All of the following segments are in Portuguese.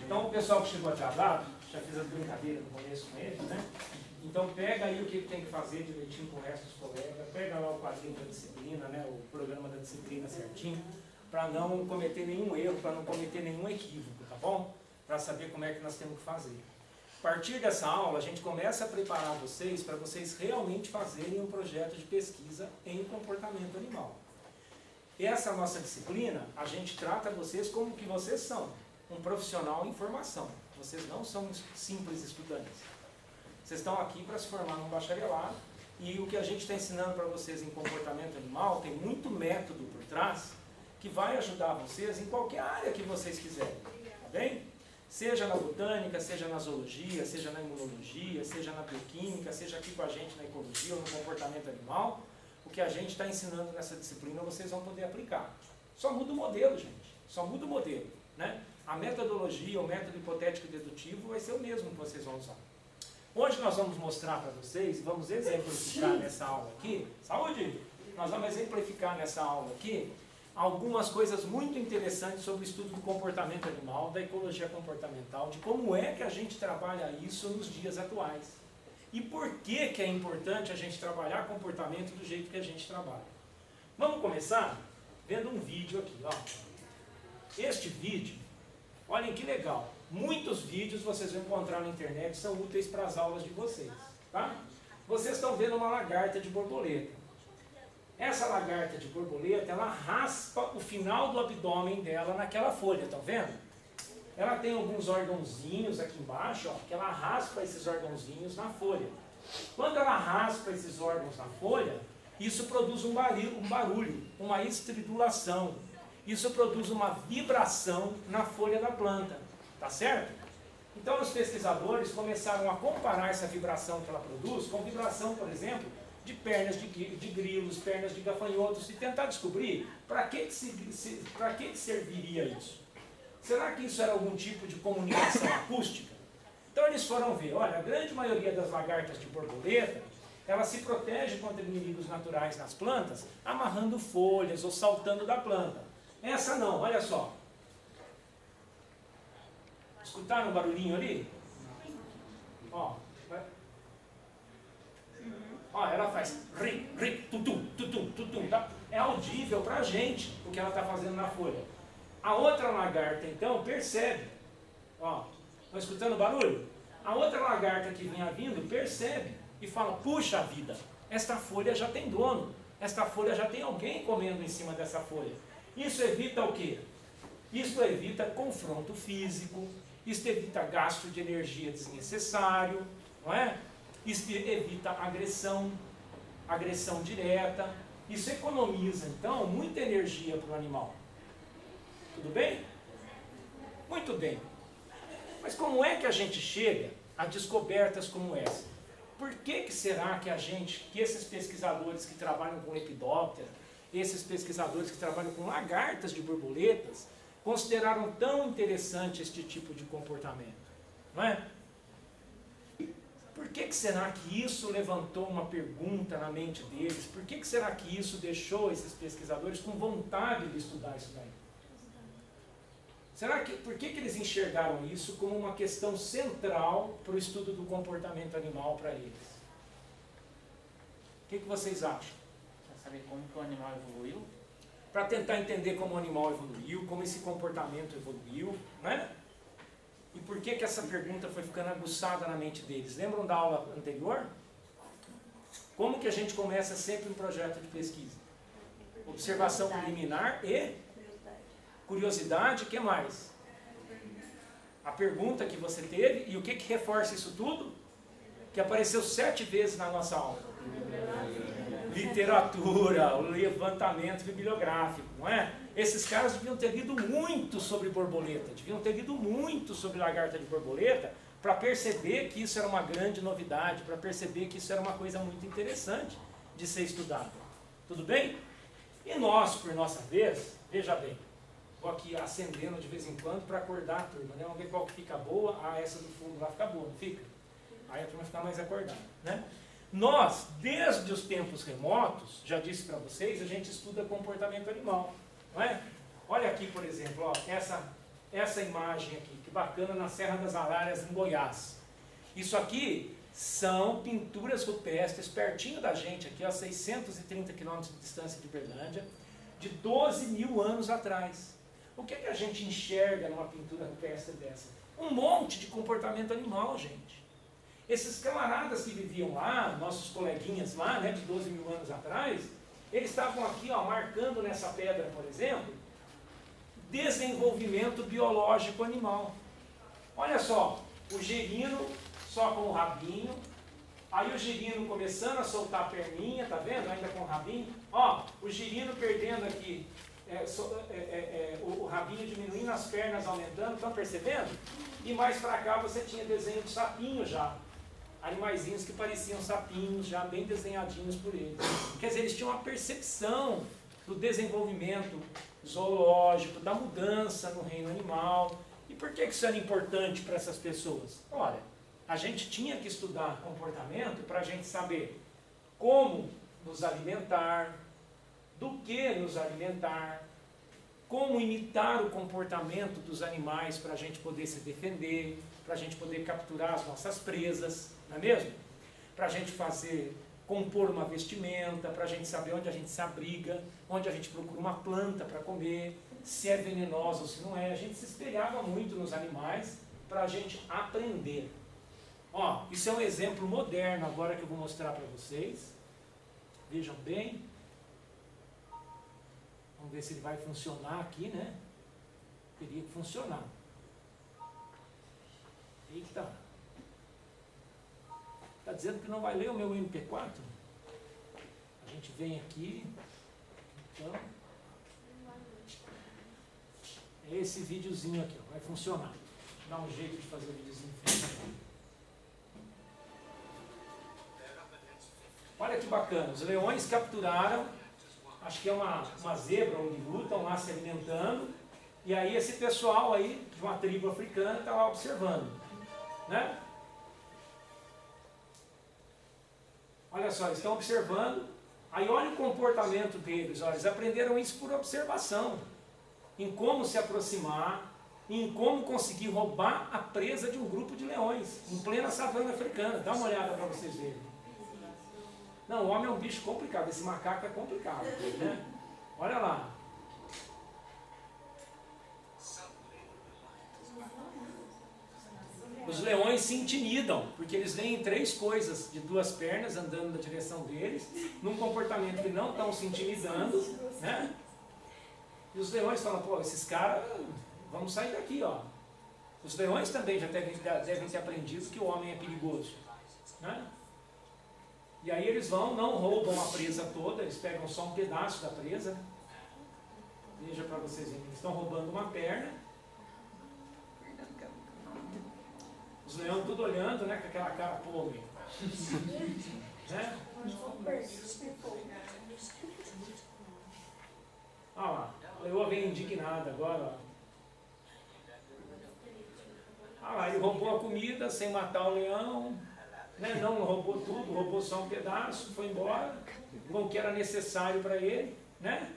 Então o pessoal que chegou atrasado, já fiz as brincadeiras no começo com eles, né? Então pega aí o que tem que fazer direitinho com o resto dos colegas, pega lá o quadrinho da disciplina, né? O programa da disciplina certinho, para não cometer nenhum erro, para não cometer nenhum equívoco, tá bom? Para saber como é que nós temos que fazer. A partir dessa aula, a gente começa a preparar vocês para vocês realmente fazerem um projeto de pesquisa em comportamento animal. Essa nossa disciplina, a gente trata vocês como que vocês são, um profissional em formação. Vocês não são simples estudantes. Vocês estão aqui para se formar num bacharelado e o que a gente está ensinando para vocês em comportamento animal tem muito método por trás que vai ajudar vocês em qualquer área que vocês quiserem, tá bem? Seja na botânica, seja na zoologia, seja na imunologia, seja na bioquímica, seja aqui com a gente na ecologia ou no comportamento animal, o que a gente está ensinando nessa disciplina vocês vão poder aplicar. Só muda o modelo, gente. Só muda o modelo, né? A metodologia, o método hipotético e dedutivo vai ser o mesmo que vocês vão usar. Hoje nós vamos mostrar para vocês, vamos exemplificar nessa aula aqui, saúde! Nós vamos exemplificar nessa aula aqui algumas coisas muito interessantes sobre o estudo do comportamento animal, da ecologia comportamental, de como é que a gente trabalha isso nos dias atuais. E por que que é importante a gente trabalhar comportamento do jeito que a gente trabalha. Vamos começar vendo um vídeo aqui, ó. Este vídeo, olhem que legal. Muitos vídeos vocês vão encontrar na internet são úteis para as aulas de vocês, tá? Vocês estão vendo uma lagarta de borboleta. Essa lagarta de borboleta, ela raspa o final do abdômen dela naquela folha, estão vendo? Ela tem alguns órgãozinhos aqui embaixo, ó, que ela raspa esses órgãozinhos na folha. Quando ela raspa esses órgãos na folha, isso produz um barulho, uma estridulação. Isso produz uma vibração na folha da planta, tá certo? Então os pesquisadores começaram a comparar essa vibração que ela produz com vibração, por exemplo, de pernas de grilos, pernas de gafanhotos, e tentar descobrir para que serviria isso. Será que isso era algum tipo de comunicação acústica? Então eles foram ver, olha, a grande maioria das lagartas de borboleta, ela se protege contra inimigos naturais nas plantas, amarrando folhas ou saltando da planta. Essa não, olha só. Escutaram o barulhinho ali? Ó, ó, ela faz ri, ri, tutum, tutum, tutum, tá? É audível para a gente o que ela está fazendo na folha. A outra lagarta, então, percebe. Ó, estão escutando o barulho? A outra lagarta que vinha vindo percebe e fala, puxa vida, esta folha já tem dono. Esta folha já tem alguém comendo em cima dessa folha. Isso evita o quê? Isso evita confronto físico, isso evita gasto de energia desnecessário, não é? Isso evita agressão, agressão direta. Isso economiza, então, muita energia para o animal. Tudo bem? Muito bem. Mas como é que a gente chega a descobertas como essa? Por que será que esses pesquisadores que trabalham com lepidóptera, esses pesquisadores que trabalham com lagartas de borboletas, consideraram tão interessante este tipo de comportamento? Não é? Por que será que isso levantou uma pergunta na mente deles? Por que será que isso deixou esses pesquisadores com vontade de estudar isso daí? Por que eles enxergaram isso como uma questão central para o estudo do comportamento animal para eles? O que vocês acham? Para saber como que o animal evoluiu? Para tentar entender como o animal evoluiu, como esse comportamento evoluiu, né? E por que essa pergunta foi ficando aguçada na mente deles? Lembram da aula anterior? Como que a gente começa sempre um projeto de pesquisa? Observação preliminar e curiosidade, o que mais? A pergunta que você teve, e o que reforça isso tudo? Que apareceu 7 vezes na nossa aula. Literatura, o levantamento bibliográfico, não é? Esses caras deviam ter lido muito sobre borboleta, deviam ter lido muito sobre lagarta de borboleta, para perceber que isso era uma grande novidade, para perceber que isso era uma coisa muito interessante de ser estudada. Tudo bem? E nós, por nossa vez, veja bem, vou aqui acendendo de vez em quando para acordar a turma, né? Vamos ver qual que fica boa. Ah, essa do fundo lá fica boa, não fica? Aí a turma fica mais acordada, né? Nós, desde os tempos remotos, já disse para vocês, a gente estuda comportamento animal, não é? Olha aqui, por exemplo, ó, essa imagem aqui, que bacana, na Serra das Arárias, em Goiás. Isso aqui são pinturas rupestres, pertinho da gente, aqui a 630 quilômetros de distância de Uberlândia, de 12 mil anos atrás. O que a gente enxerga numa pintura rupestre dessa? Um monte de comportamento animal, gente. Esses camaradas que viviam lá, nossos coleguinhas lá, né, de 12 mil anos atrás, eles estavam aqui, ó, marcando nessa pedra, por exemplo, desenvolvimento biológico animal. Olha só, o girino só com o rabinho, aí o girino começando a soltar a perninha, tá vendo? Ainda com o rabinho. Ó, o girino perdendo aqui, o rabinho diminuindo, as pernas aumentando, estão percebendo? E mais para cá você tinha desenho de sapinho já. Animaizinhos que pareciam sapinhos, já bem desenhadinhos por eles. Quer dizer, eles tinham uma percepção do desenvolvimento zoológico, da mudança no reino animal. E por que isso era importante para essas pessoas? Olha, a gente tinha que estudar comportamento para a gente saber como nos alimentar, do que nos alimentar, como imitar o comportamento dos animais para a gente poder se defender, para a gente poder capturar as nossas presas, não é mesmo? Para a gente compor uma vestimenta, para a gente saber onde a gente se abriga, onde a gente procura uma planta para comer, se é venenosa ou se não é. A gente se espelhava muito nos animais para a gente aprender. Ó, isso é um exemplo moderno agora que eu vou mostrar para vocês. Vejam bem. Vamos ver se ele vai funcionar aqui, né? Teria que funcionar. Eita. Está dizendo que não vai ler o meu MP4? A gente vem aqui. Então, é esse videozinho aqui, ó, vai funcionar. Dá um jeito de fazer o videozinho funcionar. Olha que bacana, os leões capturaram, acho que é uma zebra onde lutam lá se alimentando, e aí esse pessoal aí, de uma tribo africana, está lá observando, né? Olha só, eles estão observando, aí olha o comportamento deles, olha, eles aprenderam isso por observação, em como se aproximar, em como conseguir roubar a presa de um grupo de leões, em plena savana africana. Dá uma olhada para vocês verem. Não, o homem é um bicho complicado, esse macaco é complicado, né? Olha lá. Os leões se intimidam, porque eles veem 3 coisas de 2 pernas andando na direção deles, num comportamento que não estão se intimidando, né? E os leões falam, pô, esses caras, vamos sair daqui, ó. Os leões também já devem ter aprendido que o homem é perigoso, né? E aí eles vão, não roubam a presa toda, eles pegam só um pedaço da presa. Veja para vocês verem, eles estão roubando uma perna. Os leões tudo olhando, né, com aquela cara podre. Né? Olha lá, a leoa vem indignada agora. Olha lá, ele roubou a comida sem matar o leão. Né? Não roubou tudo, roubou só um pedaço, foi embora, com o que era necessário para ele, né?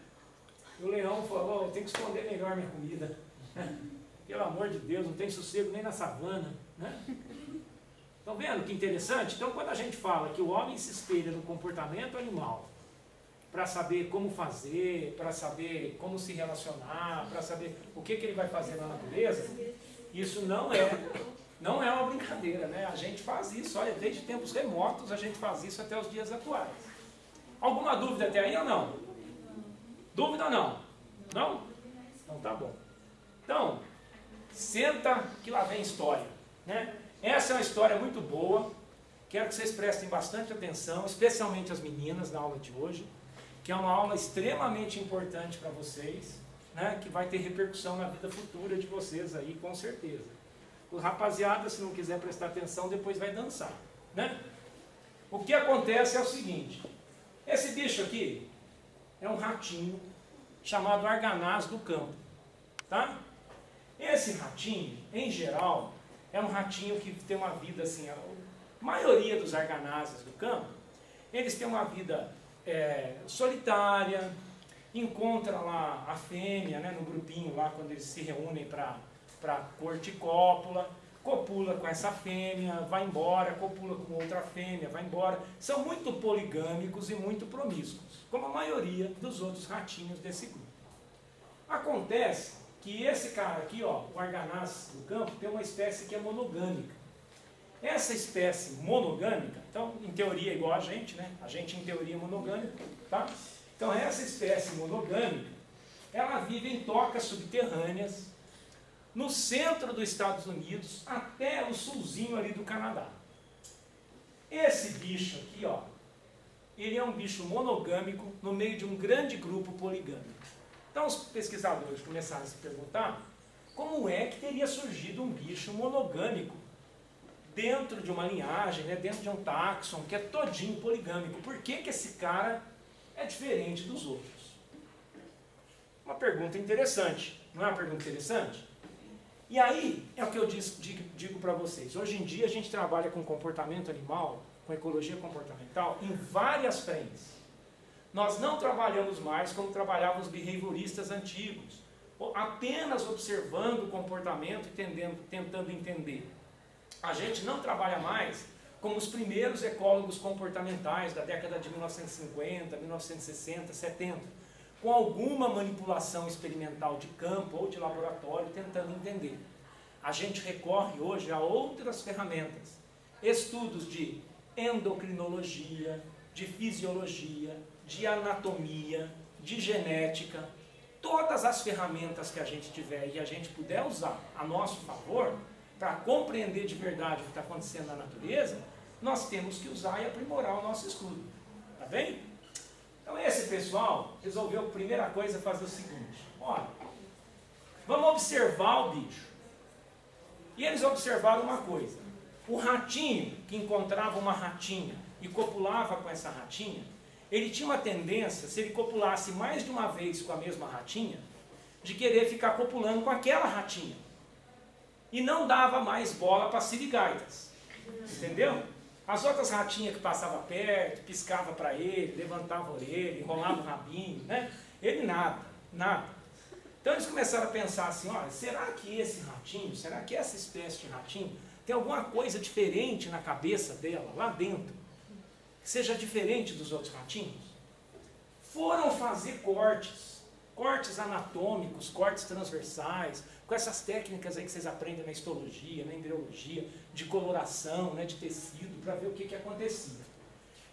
E o leão falou, tem que esconder melhor minha comida, né? Pelo amor de Deus, não tem sossego nem na savana, né? Estão vendo que interessante? Então, quando a gente fala que o homem se espelha no comportamento animal, para saber como fazer, para saber como se relacionar, para saber o que ele vai fazer na natureza, isso não é uma brincadeira, né? A gente faz isso, olha, desde tempos remotos a gente faz isso até os dias atuais. Alguma dúvida até aí ou não? Dúvida ou não? Não? Então tá bom. Então, senta que lá vem história, né? Essa é uma história muito boa, quero que vocês prestem bastante atenção, especialmente as meninas na aula de hoje, que é uma aula extremamente importante para vocês, né? Que vai ter repercussão na vida futura de vocês aí, com certeza. O rapaziada, se não quiser prestar atenção, depois vai dançar, né? O que acontece é o seguinte, esse bicho aqui é um ratinho chamado arganaz do campo, tá? Esse ratinho, em geral, é um ratinho que tem uma vida assim, a maioria dos arganazes do campo, eles têm uma vida solitária, encontra lá a fêmea, né, no grupinho lá, quando eles se reúnem para para corticópula, copula com essa fêmea, vai embora, copula com outra fêmea, vai embora. São muito poligâmicos e muito promíscuos, como a maioria dos outros ratinhos desse grupo. Acontece que esse cara aqui, ó, o arganaz do campo, tem uma espécie que é monogâmica. Essa espécie monogâmica, então, em teoria é igual a gente, né? A gente, em teoria, é monogâmico, tá? Então, essa espécie monogâmica, ela vive em tocas subterrâneas, no centro dos Estados Unidos, até o sulzinho ali do Canadá. Esse bicho aqui, ó, ele é um bicho monogâmico no meio de um grande grupo poligâmico. Então, os pesquisadores começaram a se perguntar como é que teria surgido um bicho monogâmico dentro de uma linhagem, né, dentro de um táxon, que é todinho poligâmico. Por que que esse cara é diferente dos outros? Uma pergunta interessante, não é uma pergunta interessante? E aí, é o que eu digo para vocês. Hoje em dia, a gente trabalha com comportamento animal, com ecologia comportamental, em várias frentes. Nós não trabalhamos mais como trabalhavam os behavioristas antigos, apenas observando o comportamento e tentando entender. A gente não trabalha mais como os primeiros ecólogos comportamentais da década de 1950, 1960, 70, com alguma manipulação experimental de campo ou de laboratório, tentando entender. A gente recorre hoje a outras ferramentas, estudos de endocrinologia, de fisiologia, de anatomia, de genética, todas as ferramentas que a gente tiver e a gente puder usar a nosso favor, para compreender de verdade o que está acontecendo na natureza, nós temos que usar e aprimorar o nosso estudo. Tá bem? Então esse pessoal resolveu, a primeira coisa, fazer o seguinte. Olha, vamos observar o bicho. E eles observaram uma coisa. O ratinho que encontrava uma ratinha e copulava com essa ratinha, ele tinha uma tendência, se ele copulasse mais de uma vez com a mesma ratinha, de querer ficar copulando com aquela ratinha. E não dava mais bola para sirigaitas. Entendeu? As outras ratinhas que passavam perto, piscava para ele, levantava a orelha, enrolava o rabinho, né? Ele nada, nada. Então eles começaram a pensar assim, olha, será que esse ratinho, será que essa espécie de ratinho tem alguma coisa diferente na cabeça dela, lá dentro, que seja diferente dos outros ratinhos? Foram fazer cortes anatômicos, cortes transversais, com essas técnicas aí que vocês aprendem na histologia, na embriologia, de coloração, né, de tecido, para ver o que acontecia.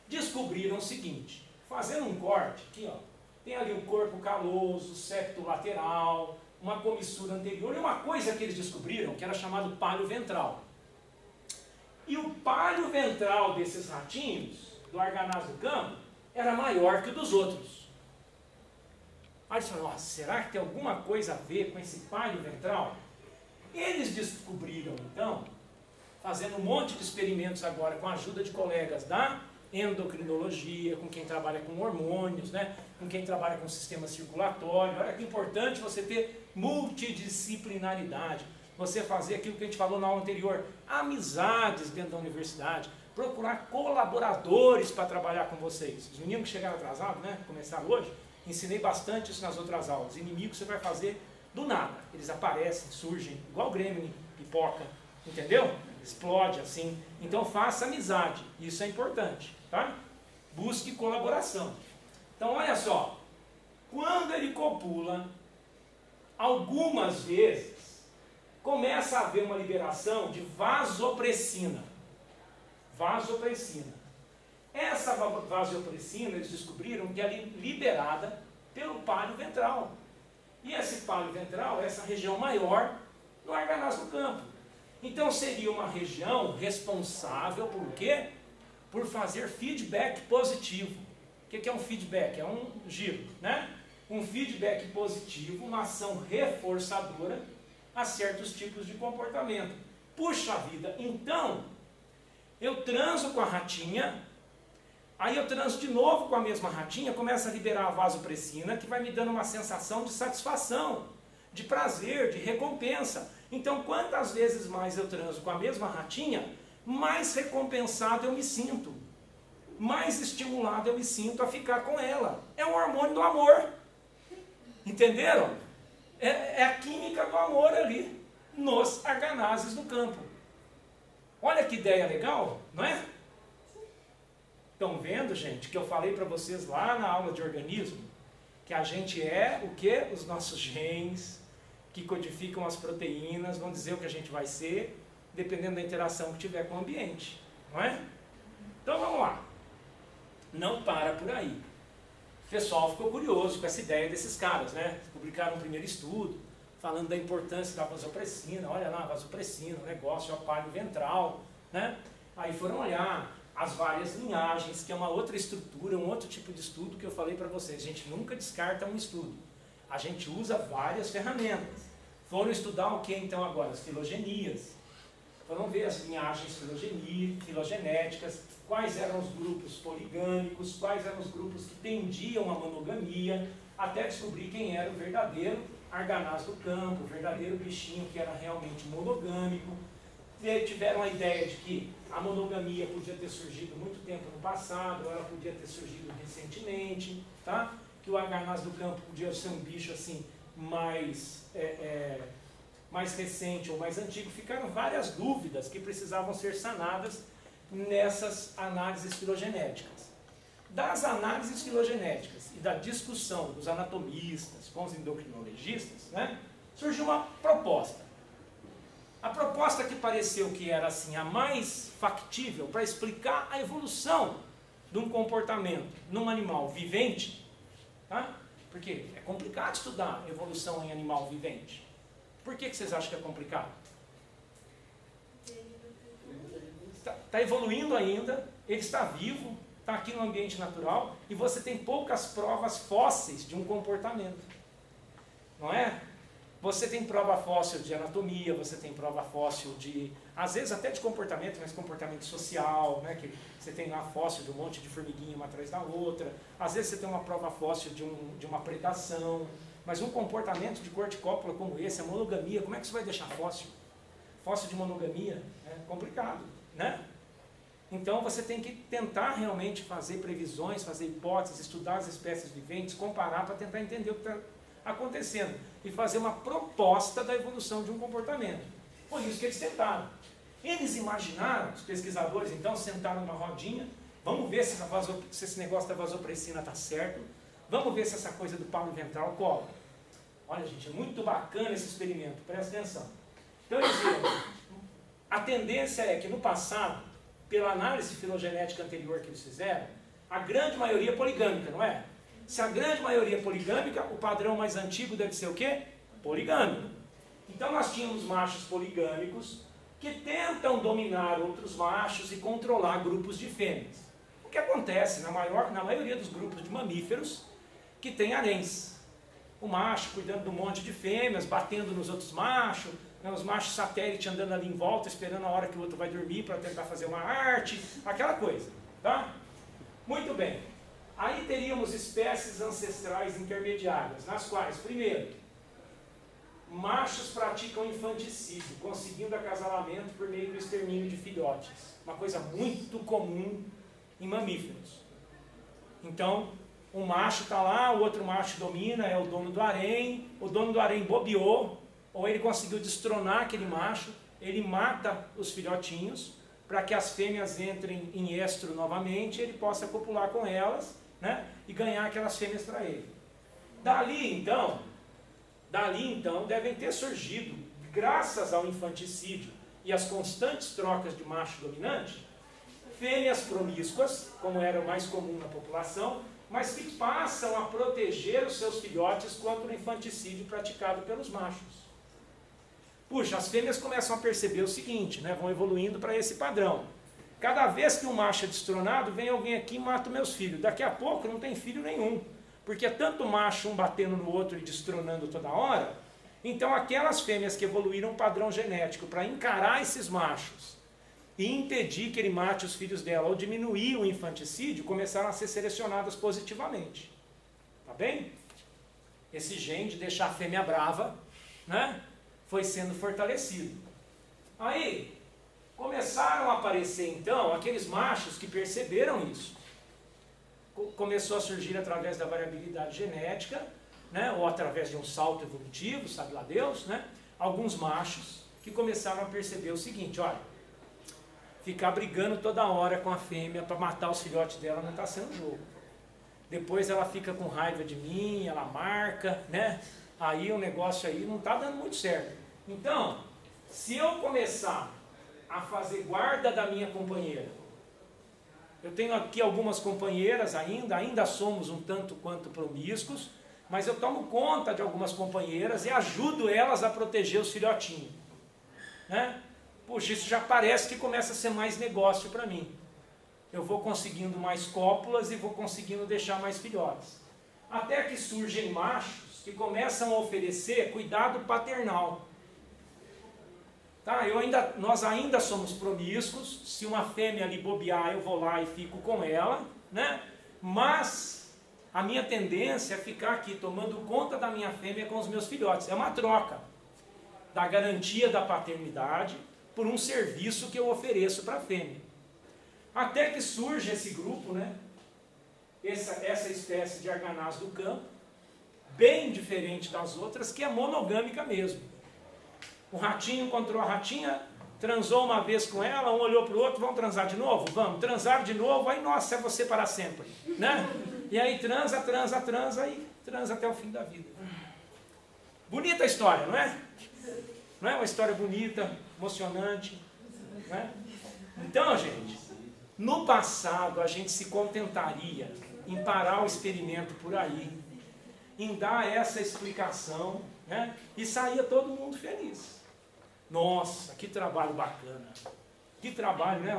Descobriram o seguinte, fazendo um corte, aqui ó, tem ali um corpo caloso, septo lateral, uma comissura anterior, e uma coisa que eles descobriram, que era chamado pálio ventral. E o pálio ventral desses ratinhos, do arganaz do campo, era maior que o dos outros. Aí eles falaram, será que tem alguma coisa a ver com esse pálio ventral? Eles descobriram, então, fazendo um monte de experimentos agora, com a ajuda de colegas da endocrinologia, com quem trabalha com hormônios, né? Com quem trabalha com sistema circulatório. Olha que importante você ter multidisciplinaridade, você fazer aquilo que a gente falou na aula anterior, amizades dentro da universidade, procurar colaboradores para trabalhar com vocês. Os meninos que chegaram atrasados, né? Começaram hoje, ensinei bastante isso nas outras aulas. Inimigos você vai fazer do nada. Eles aparecem, surgem, igual gremlin, pipoca, entendeu? Explode assim. Então faça amizade, isso é importante, tá? Busque colaboração. Então olha só, quando ele copula, algumas vezes começa a haver uma liberação de vasopressina. Vasopressina. Essa vasopressina, eles descobriram que é liberada pelo pálio ventral. E esse pálio ventral é essa região maior do arganaz do campo. Então seria uma região responsável por quê? Por fazer feedback positivo. O que é um feedback? É um giro, né? Um feedback positivo, uma ação reforçadora a certos tipos de comportamento. Puxa vida, então eu transo com a ratinha, aí eu transo de novo com a mesma ratinha, começa a liberar a vasopressina, que vai me dando uma sensação de satisfação, de prazer, de recompensa. Então, quantas vezes mais eu transo com a mesma ratinha, mais recompensado eu me sinto, mais estimulado eu me sinto a ficar com ela. É um hormônio do amor. Entenderam? É a química do amor ali. nos arganazes do campo. Olha que ideia legal, não é? Estão vendo, gente, que eu falei para vocês lá na aula de organismo, que a gente é o que? Os nossos genes, que codificam as proteínas, vão dizer o que a gente vai ser, dependendo da interação que tiver com o ambiente, não é? Então vamos lá. Não para por aí. O pessoal ficou curioso com essa ideia desses caras, né? Publicaram um primeiro estudo, falando da importância da vasopressina. Olha lá, vasopressina, o negócio, o palio ventral, né? Aí foram olhar as várias linhagens, que é uma outra estrutura, um outro tipo de estudo que eu falei para vocês. A gente nunca descarta um estudo. A gente usa várias ferramentas. Foram estudar o que então agora? As filogenias. Foram ver as linhagens filogenéticas, quais eram os grupos poligâmicos, quais eram os grupos que tendiam à monogamia, até descobrir quem era o verdadeiro arganaz do campo, o verdadeiro bichinho que era realmente monogâmico. E tiveram a ideia de que a monogamia podia ter surgido muito tempo no passado, ou ela podia ter surgido recentemente, tá? Que o arganaz do campo podia ser um bicho assim mais recente ou mais antigo. Ficaram várias dúvidas que precisavam ser sanadas nessas análises filogenéticas. Das análises filogenéticas e da discussão dos anatomistas com os endocrinologistas, né, surgiu uma proposta. A proposta que pareceu que era assim, a mais factível para explicar a evolução de um comportamento num animal vivente, tá? Porque é complicado estudar evolução em animal vivente. Por que vocês acham que é complicado? Está evoluindo ainda, ele está vivo, está aqui no ambiente natural, e você tem poucas provas fósseis de um comportamento. Não é? Você tem prova fóssil de anatomia, você tem prova fóssil de, às vezes até de comportamento, mas comportamento social, né? Que você tem lá fóssil de um monte de formiguinha uma atrás da outra. Às vezes você tem uma prova fóssil de uma predação. Mas um comportamento de corticópula como esse, a monogamia, como é que você vai deixar fóssil? Fóssil de monogamia é complicado, né? Então você tem que tentar realmente fazer previsões, fazer hipóteses, estudar as espécies viventes, comparar para tentar entender o que está acontecendo e fazer uma proposta da evolução de um comportamento. Foi isso que eles tentaram. Eles imaginaram, os pesquisadores então sentaram numa rodinha, vamos ver se esse negócio da vasopressina está certo, vamos ver se essa coisa do palio ventral cola. Olha, gente, é muito bacana esse experimento, presta atenção. Então, eles viram, a tendência é que no passado, pela análise filogenética anterior que eles fizeram, a grande maioria é poligâmica, não é? Se a grande maioria é poligâmica, o padrão mais antigo deve ser o quê? Poligâmico. Então nós tínhamos machos poligâmicos que tentam dominar outros machos e controlar grupos de fêmeas. O que acontece na maioria dos grupos de mamíferos que tem haréns. O macho cuidando de um monte de fêmeas, batendo nos outros machos, né, os machos satélite andando ali em volta, esperando a hora que o outro vai dormir para tentar fazer uma arte, aquela coisa. Tá? Muito bem. Aí teríamos espécies ancestrais intermediárias, nas quais, primeiro, machos praticam infanticídio, conseguindo acasalamento por meio do extermínio de filhotes. Uma coisa muito comum em mamíferos. Então, um macho está lá, o outro macho domina, é o dono do harém, o dono do harém bobeou, ou ele conseguiu destronar aquele macho, ele mata os filhotinhos, para que as fêmeas entrem em estro novamente, ele possa copular com elas, né, e ganhar aquelas fêmeas para ele. Dali então, devem ter surgido, graças ao infanticídio e às constantes trocas de macho dominante, fêmeas promíscuas, como era o mais comum na população, mas que passam a proteger os seus filhotes contra o infanticídio praticado pelos machos. Puxa, as fêmeas começam a perceber o seguinte, né, vão evoluindo para esse padrão. Cada vez que um macho é destronado, vem alguém aqui e mata meus filhos. Daqui a pouco não tem filho nenhum. Porque é tanto macho um batendo no outro e destronando toda hora. Então aquelas fêmeas que evoluíram um padrão genético para encarar esses machos e impedir que ele mate os filhos dela ou diminuir o infanticídio, começaram a ser selecionadas positivamente. Tá bem? Esse gene de deixar a fêmea brava, né, foi sendo fortalecido. Aí começaram a aparecer então aqueles machos que perceberam isso. Começou a surgir através da variabilidade genética, né, ou através de um salto evolutivo, sabe lá Deus, né, alguns machos que começaram a perceber o seguinte, olha, ficar brigando toda hora com a fêmea para matar os filhotes dela não está sendo jogo. Depois ela fica com raiva de mim, ela marca, né? Aí o negócio aí não está dando muito certo. Então, se eu começar a fazer guarda da minha companheira, eu tenho aqui algumas companheiras ainda somos um tanto quanto promíscuos, mas eu tomo conta de algumas companheiras e ajudo elas a proteger os filhotinhos, né? Puxa, isso já parece que começa a ser mais negócio para mim. Eu vou conseguindo mais cópulas e vou conseguindo deixar mais filhotes. Até que surgem machos que começam a oferecer cuidado paternal. Tá? Nós ainda somos promíscuos, se uma fêmea ali bobear, eu vou lá e fico com ela, né? Mas a minha tendência é ficar aqui tomando conta da minha fêmea com os meus filhotes. É uma troca da garantia da paternidade por um serviço que eu ofereço para a fêmea. Até que surge esse grupo, né? Essa espécie de arganaz do campo, bem diferente das outras, que é monogâmica mesmo. O ratinho encontrou a ratinha, transou uma vez com ela, um olhou para o outro, vamos transar de novo? Vamos, transaram de novo, aí nossa, é você para sempre, né? E aí transa e transa até o fim da vida. Bonita a história, não é? Não é uma história bonita, emocionante, né? Então, gente, no passado a gente se contentaria em parar o experimento por aí, em dar essa explicação, né? E saía todo mundo feliz. Nossa, que trabalho bacana. Que trabalho, né?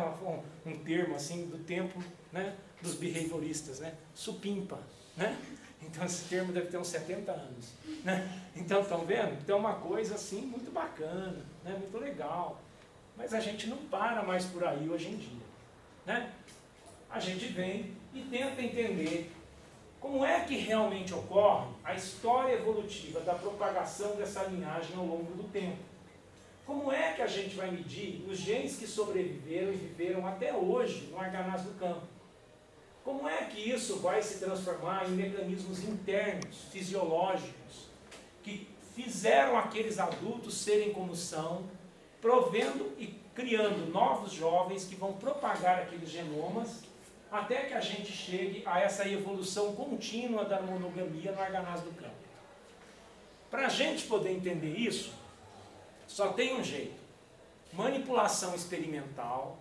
Um termo assim do tempo, né? Dos behavioristas, né? Supimpa, né? Então esse termo deve ter uns 70 anos, né? Então, estão vendo? Então é uma coisa assim muito bacana, né? Muito legal. Mas a gente não para mais por aí hoje em dia, né? A gente vem e tenta entender como é que realmente ocorre a história evolutiva da propagação dessa linhagem ao longo do tempo. Como é que a gente vai medir os genes que sobreviveram e viveram até hoje no arganaz do campo? Como é que isso vai se transformar em mecanismos internos, fisiológicos, que fizeram aqueles adultos serem como são, provendo e criando novos jovens que vão propagar aqueles genomas, até que a gente chegue a essa evolução contínua da monogamia no arganaz do campo. Para a gente poder entender isso, só tem um jeito: manipulação experimental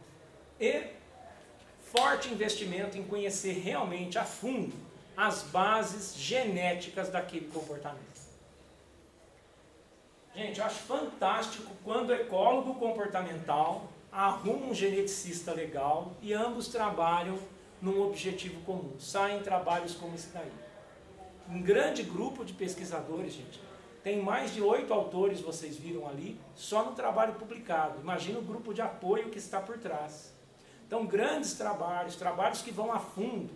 e forte investimento em conhecer realmente a fundo as bases genéticas daquele comportamento. Gente, eu acho fantástico quando o ecólogo comportamental arruma um geneticista legal e ambos trabalham num objetivo comum. Saem trabalhos como esse daí. Um grande grupo de pesquisadores, gente. Tem mais de 8 autores, vocês viram ali, só no trabalho publicado. Imagina o grupo de apoio que está por trás. Então, grandes trabalhos, trabalhos que vão a fundo,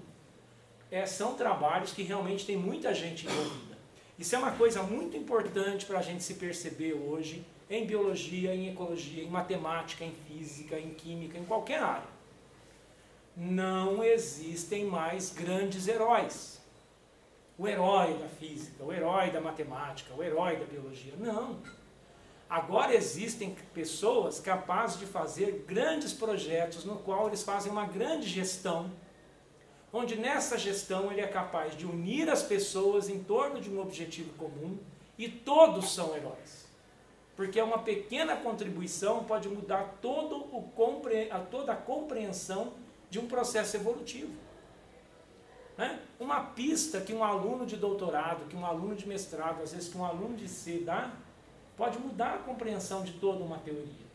são trabalhos que realmente tem muita gente envolvida. Isso é uma coisa muito importante para a gente se perceber hoje, em biologia, em ecologia, em matemática, em física, em química, em qualquer área. Não existem mais grandes heróis. O herói da física, o herói da matemática, o herói da biologia. Não. Agora existem pessoas capazes de fazer grandes projetos no qual eles fazem uma grande gestão, onde nessa gestão ele é capaz de unir as pessoas em torno de um objetivo comum e todos são heróis. Porque uma pequena contribuição pode mudar toda a compreensão de um processo evolutivo. Né? Uma pista que um aluno de doutorado, que um aluno de mestrado, às vezes que um aluno de C dá, pode mudar a compreensão de toda uma teoria.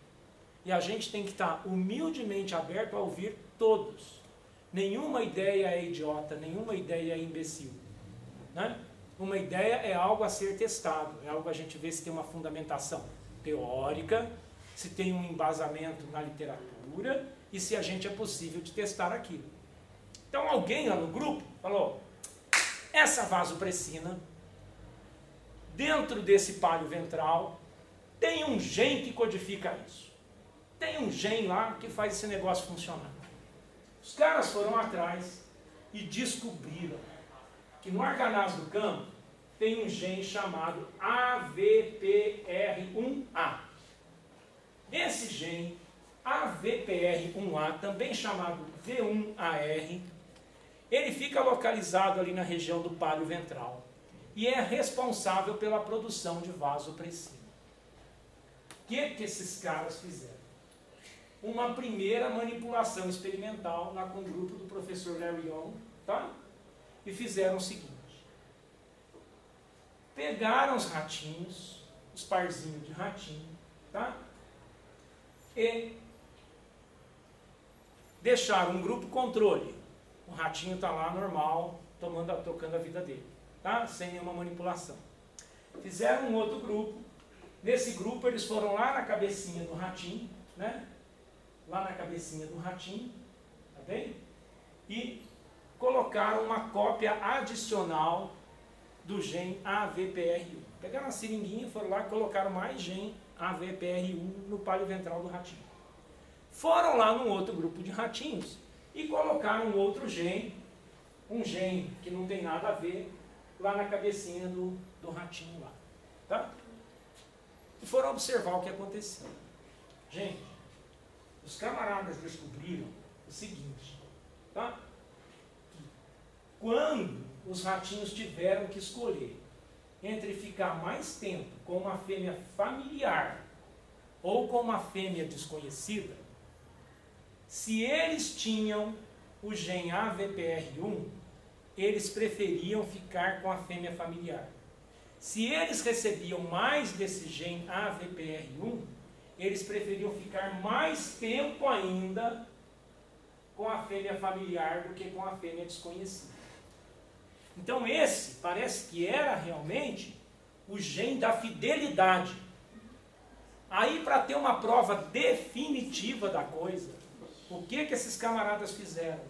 E a gente tem que estar humildemente aberto a ouvir todos. Nenhuma ideia é idiota, nenhuma ideia é imbecil. Né? Uma ideia é algo a ser testado, é algo a gente vê se tem uma fundamentação teórica, se tem um embasamento na literatura e se a gente é possível de testar aquilo. Então alguém lá no grupo falou, essa vasopressina, dentro desse palho ventral, tem um gene que codifica isso. Tem um gene lá que faz esse negócio funcionar. Os caras foram atrás e descobriram que no arganaz do campo tem um gene chamado AVPR1A. gene AVPR1A, também chamado V1AR, ele fica localizado ali na região do pálio ventral e é responsável pela produção de vasopressina. O que esses caras fizeram? Uma primeira manipulação experimental lá com o grupo do professor Larry Young, tá? E fizeram o seguinte: pegaram os ratinhos, os parzinhos de ratinho, tá? E deixaram um grupo controle. O ratinho está lá normal, tocando a vida dele, tá? Sem nenhuma manipulação. Fizeram um outro grupo. Nesse grupo eles foram lá na cabecinha do ratinho, né? Lá na cabecinha do ratinho, tá bem? E colocaram uma cópia adicional do gene AVPR1. Pegaram a seringuinha, foram lá e colocaram mais gene AVPR1 no pálio ventral do ratinho. Foram lá num outro grupo de ratinhos e colocaram um outro gene, um gene que não tem nada a ver, lá na cabecinha do ratinho lá, tá? E foram observar o que aconteceu. Gente, os camaradas descobriram o seguinte, tá? Quando os ratinhos tiveram que escolher entre ficar mais tempo com uma fêmea familiar ou com uma fêmea desconhecida, se eles tinham o gene AVPR1, eles preferiam ficar com a fêmea familiar. Se eles recebiam mais desse gene AVPR1, eles preferiam ficar mais tempo ainda com a fêmea familiar do que com a fêmea desconhecida. Então esse parece que era realmente o gene da fidelidade. Aí, para ter uma prova definitiva da coisa, o que esses camaradas fizeram?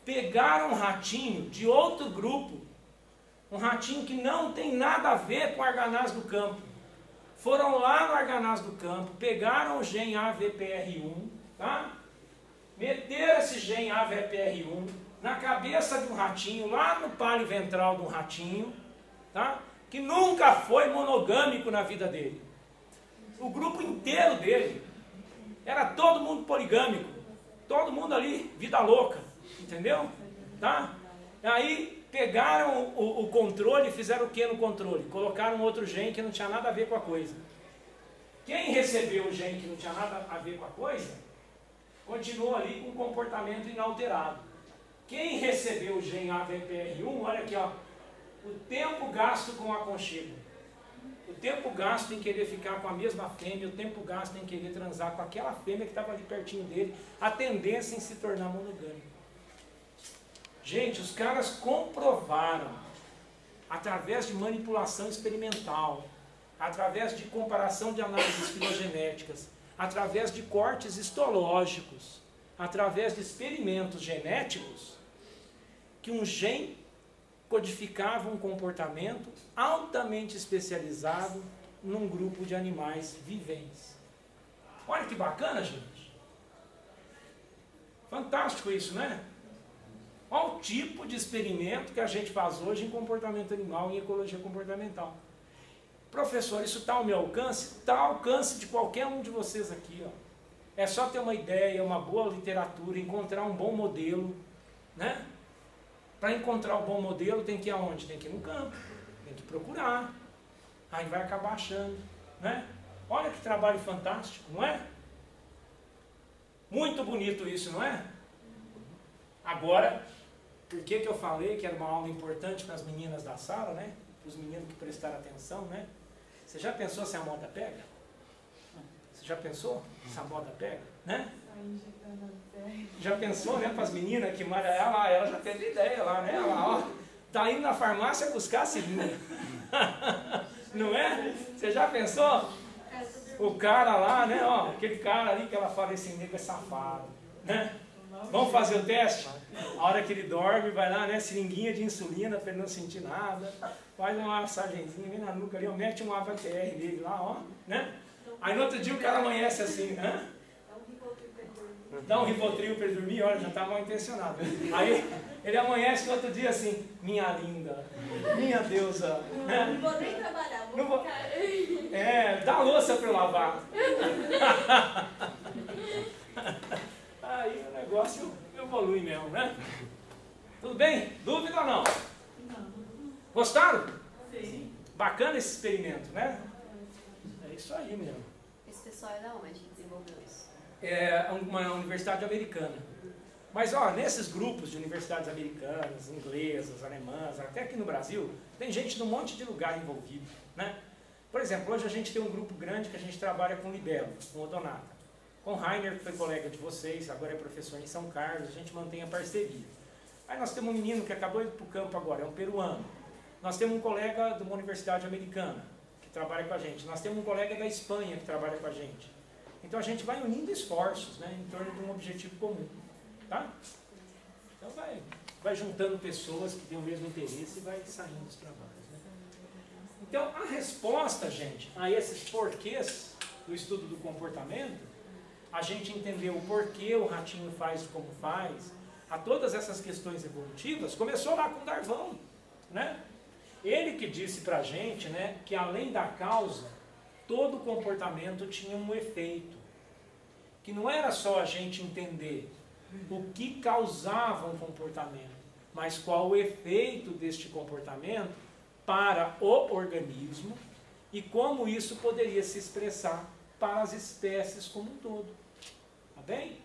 Pegaram um ratinho de outro grupo, um ratinho que não tem nada a ver com o arganaz do campo. Foram lá no arganaz do campo, pegaram o gene AVPR1, tá? Meteram esse gene AVPR1 na cabeça de um ratinho, lá no pálio ventral de um ratinho, tá? Que nunca foi monogâmico na vida dele. O grupo inteiro dele era todo mundo poligâmico, todo mundo ali, vida louca, entendeu? Tá? Aí pegaram o controle e fizeram o que no controle? Colocaram outro gene que não tinha nada a ver com a coisa. Quem recebeu o gene que não tinha nada a ver com a coisa, continuou ali com um comportamento inalterado. Quem recebeu o gene AVPR1, olha aqui, ó, o tempo gasto com aconchego, o tempo gasto em querer ficar com a mesma fêmea, o tempo gasto em querer transar com aquela fêmea que estava ali pertinho dele, a tendência em se tornar monogâmico. Gente, os caras comprovaram, através de manipulação experimental, através de comparação de análises filogenéticas, através de cortes histológicos, através de experimentos genéticos, que um gene codificava um comportamento altamente especializado num grupo de animais viventes. Olha que bacana, gente. Fantástico isso, né? Olha o tipo de experimento que a gente faz hoje em comportamento animal e ecologia comportamental. Professor, isso está ao meu alcance? Está ao alcance de qualquer um de vocês aqui, ó. É só ter uma ideia, uma boa literatura, encontrar um bom modelo, né? Para encontrar o bom modelo tem que ir aonde? Tem que ir no campo, tem que procurar. Aí vai acabar achando, né? Olha que trabalho fantástico, não é? Muito bonito isso, não é? Agora, por que eu falei que era uma aula importante para as meninas da sala, né? Para os meninos que prestaram atenção, né? Você já pensou se a moda pega? Você já pensou se a moda pega, né? Já pensou, né, para as meninas que ela já teve ideia lá, né? Ela, ó, tá indo na farmácia buscar a seringa. Não é? Você já pensou? O cara lá, né, ó, aquele cara ali que ela fala, esse nego é safado, né? Vamos fazer o teste? A hora que ele dorme, vai lá, né, seringuinha de insulina para ele não sentir nada, faz uma massagenzinha, vem na nuca ali, ó, mete um AVPR nele lá, ó, né? Aí no outro dia o cara amanhece assim, hã? Dá um Rivotril para ele dormir, olha, já está mal intencionado. Aí ele amanhece no outro dia assim, minha linda, minha deusa. Não vou nem trabalhar, vou ficar... Dá louça para eu lavar. Aí o negócio evolui mesmo, né? Tudo bem? Dúvida ou não? Não. Gostaram? Sim. Bacana esse experimento, né? É isso aí mesmo. Esse pessoal é da onde que desenvolveu isso? É uma universidade americana. Mas, ó, nesses grupos de universidades americanas, inglesas, alemãs, até aqui no Brasil, tem gente de um monte de lugar envolvido, né? Por exemplo, hoje a gente tem um grupo grande que a gente trabalha com o Libelo, com o Donata. Com o Rainer, que foi colega de vocês, agora é professor em São Carlos, a gente mantém a parceria. Aí nós temos um menino que acabou de ir para o campo agora, é um peruano. Nós temos um colega de uma universidade americana, que trabalha com a gente. Nós temos um colega da Espanha, que trabalha com a gente. Então a gente vai unindo esforços, né, em torno de um objetivo comum. Tá? Então vai juntando pessoas que têm o mesmo interesse e vai saindo dos trabalhos. Né? Então a resposta, gente, a esses porquês do estudo do comportamento, a gente entendeu o porquê o ratinho faz como faz, a todas essas questões evolutivas, começou lá com Darwin, né? Ele que disse pra gente, né, que além da causa, todo comportamento tinha um efeito. Que não era só a gente entender o que causava um comportamento, mas qual o efeito deste comportamento para o organismo e como isso poderia se expressar para as espécies como um todo. Tá bem?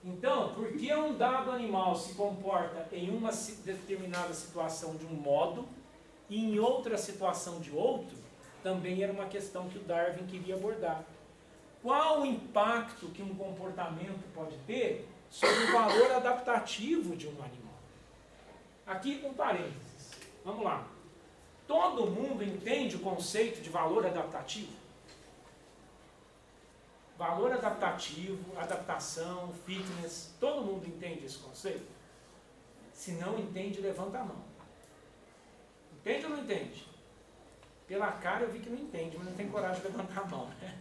Então, por que um dado animal se comporta em uma determinada situação de um modo e em outra situação de outro, também era uma questão que o Darwin queria abordar. Qual o impacto que um comportamento pode ter sobre o valor adaptativo de um animal? Aqui um parênteses. Vamos lá. Todo mundo entende o conceito de valor adaptativo? Valor adaptativo, adaptação, fitness, todo mundo entende esse conceito? Se não entende, levanta a mão. Entende ou não entende? Pela cara eu vi que não entende, mas não tem coragem de levantar a mão. Né?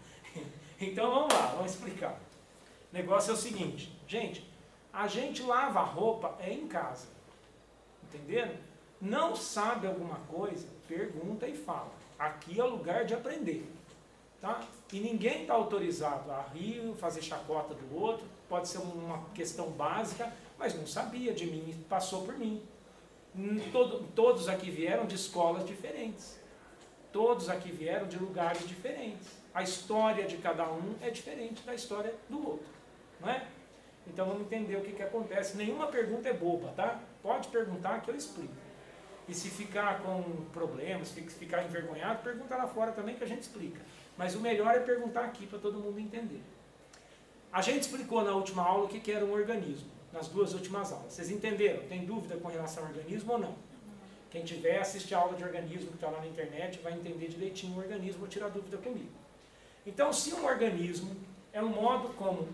Então vamos lá, vamos explicar. O negócio é o seguinte, gente, a gente lava a roupa em casa. Entenderam? Não sabe alguma coisa, pergunta e fala. Aqui é o lugar de aprender. Tá? E ninguém está autorizado a rir, fazer chacota do outro, pode ser uma questão básica, mas não sabia de mim, passou por mim. Todos aqui vieram de escolas diferentes. Todos aqui vieram de lugares diferentes. A história de cada um é diferente da história do outro. Não é? Então vamos entender o que acontece. Nenhuma pergunta é boba, tá? Pode perguntar que eu explico. E se ficar com problemas, se ficar envergonhado, pergunta lá fora também que a gente explica. Mas o melhor é perguntar aqui para todo mundo entender. A gente explicou na última aula o que era um organismo, nas duas últimas aulas. Vocês entenderam? Tem dúvida com relação ao organismo ou não? Quem tiver, assiste a aula de organismo que está lá na internet, vai entender direitinho o organismo ou tirar dúvida comigo. Então, se um organismo é um modo como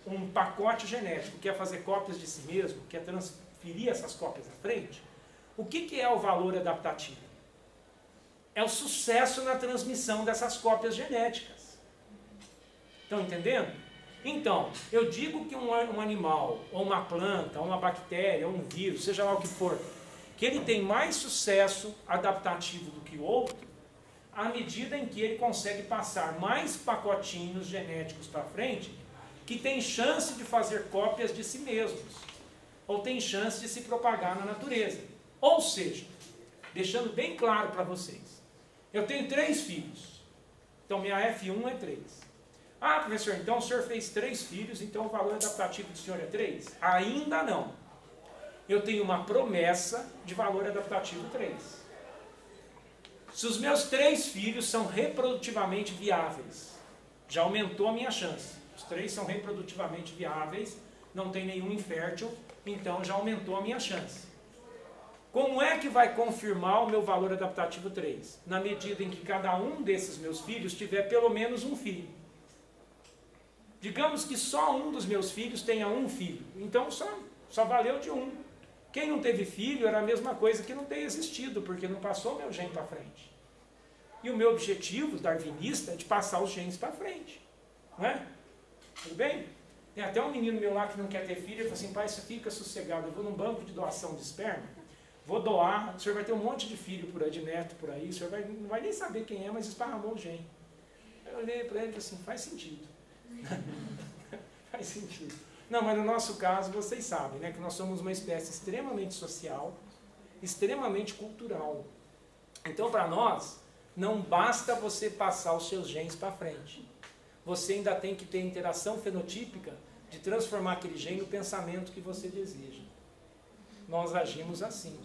um pacote genético, quer fazer cópias de si mesmo, quer transferir essas cópias à frente, o que é o valor adaptativo? É o sucesso na transmissão dessas cópias genéticas. Estão entendendo? Então, eu digo que um animal, ou uma planta, ou uma bactéria, ou um vírus, seja lá o que for, que ele tem mais sucesso adaptativo do que o outro, à medida em que ele consegue passar mais pacotinhos genéticos para frente, que tem chance de fazer cópias de si mesmos, ou tem chance de se propagar na natureza. Ou seja, deixando bem claro para vocês, eu tenho 3 filhos, então minha F1 é 3. Ah, professor, então o senhor fez 3 filhos, então o valor adaptativo do senhor é 3? Ainda não. Eu tenho uma promessa de valor adaptativo 3. Se os meus 3 filhos são reprodutivamente viáveis, já aumentou a minha chance. Os 3 são reprodutivamente viáveis, não tem nenhum infértil, então já aumentou a minha chance. Como é que vai confirmar o meu valor adaptativo 3? Na medida em que cada um desses meus filhos tiver pelo menos um filho. Digamos que só um dos meus filhos tenha um filho. Então só valeu de um. Quem não teve filho era a mesma coisa que não ter existido, porque não passou meu gene para frente. E o meu objetivo darwinista é de passar os genes para frente. Não é? Tudo bem? Tem até um menino meu lá que não quer ter filho, ele falou assim, pai, você fica sossegado, eu vou num banco de doação de esperma, vou doar, o senhor vai ter um monte de filho por aí, de neto por aí, o senhor não vai nem saber quem é, mas esparramou o gene. Eu olhei para ele e falei assim, faz sentido. Faz sentido. Não, mas no nosso caso, vocês sabem, né, que nós somos uma espécie extremamente social, extremamente cultural. Então, para nós, não basta você passar os seus genes para frente. Você ainda tem que ter interação fenotípica de transformar aquele gene no pensamento que você deseja. Nós agimos assim,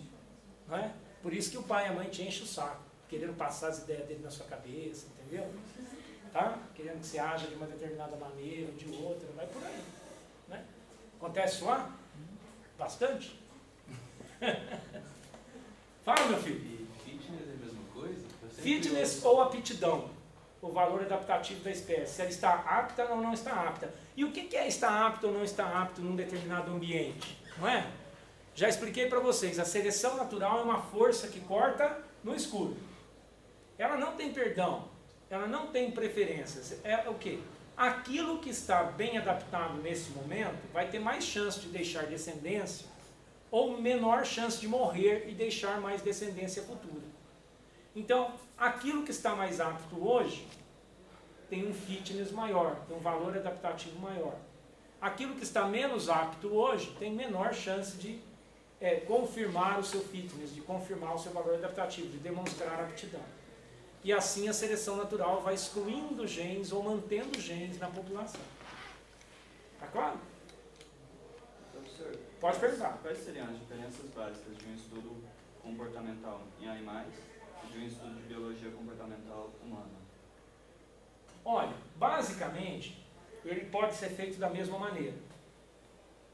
não é? Por isso que o pai e a mãe te enchem o saco, querendo passar as ideias dele na sua cabeça, entendeu? Tá? Querendo que você haja de uma determinada maneira, de outra, vai por aí. Né? Acontece isso lá? Bastante? Fala, meu filho. E fitness é a mesma coisa? Fitness ou aptidão? O valor adaptativo da espécie. Se ela está apta ou não está apta. E o que é estar apto ou não estar apto num determinado ambiente? Não é? Já expliquei para vocês, a seleção natural é uma força que corta no escuro. Ela não tem perdão, ela não tem preferências. É o quê? Aquilo que está bem adaptado nesse momento vai ter mais chance de deixar descendência ou menor chance de morrer e deixar mais descendência futura. Então, aquilo que está mais apto hoje tem um fitness maior, tem um valor adaptativo maior. Aquilo que está menos apto hoje tem menor chance de confirmar o seu fitness, de confirmar o seu valor adaptativo, de demonstrar aptidão. E assim a seleção natural vai excluindo genes ou mantendo genes na população. Está claro? Professor, Pode perguntar. quais seriam as diferenças básicas de um estudo comportamental em animais e de um estudo de biologia comportamental humana? Olha, basicamente, ele pode ser feito da mesma maneira.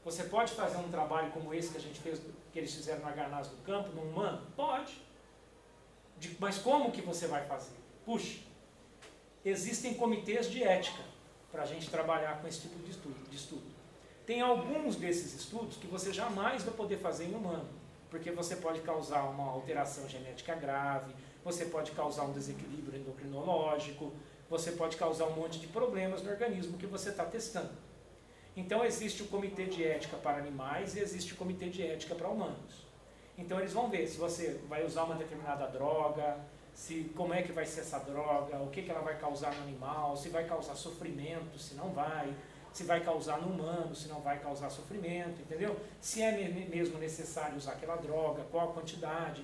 Você pode fazer um trabalho como esse que a gente fez, que eles fizeram na Garnaz do Campo, no humano? Pode. Mas como que você vai fazer? Puxa, existem comitês de ética para a gente trabalhar com esse tipo de estudo. Tem alguns desses estudos que você jamais vai poder fazer em humano, porque você pode causar uma alteração genética grave, você pode causar um desequilíbrio endocrinológico, você pode causar um monte de problemas no organismo que você está testando. Então existe o comitê de ética para animais e existe o comitê de ética para humanos. Então eles vão ver se você vai usar uma determinada droga, como é que vai ser essa droga, o que ela vai causar no animal, se vai causar sofrimento, se não vai, se vai causar no humano, se não vai causar sofrimento, entendeu? Se é mesmo necessário usar aquela droga, qual a quantidade.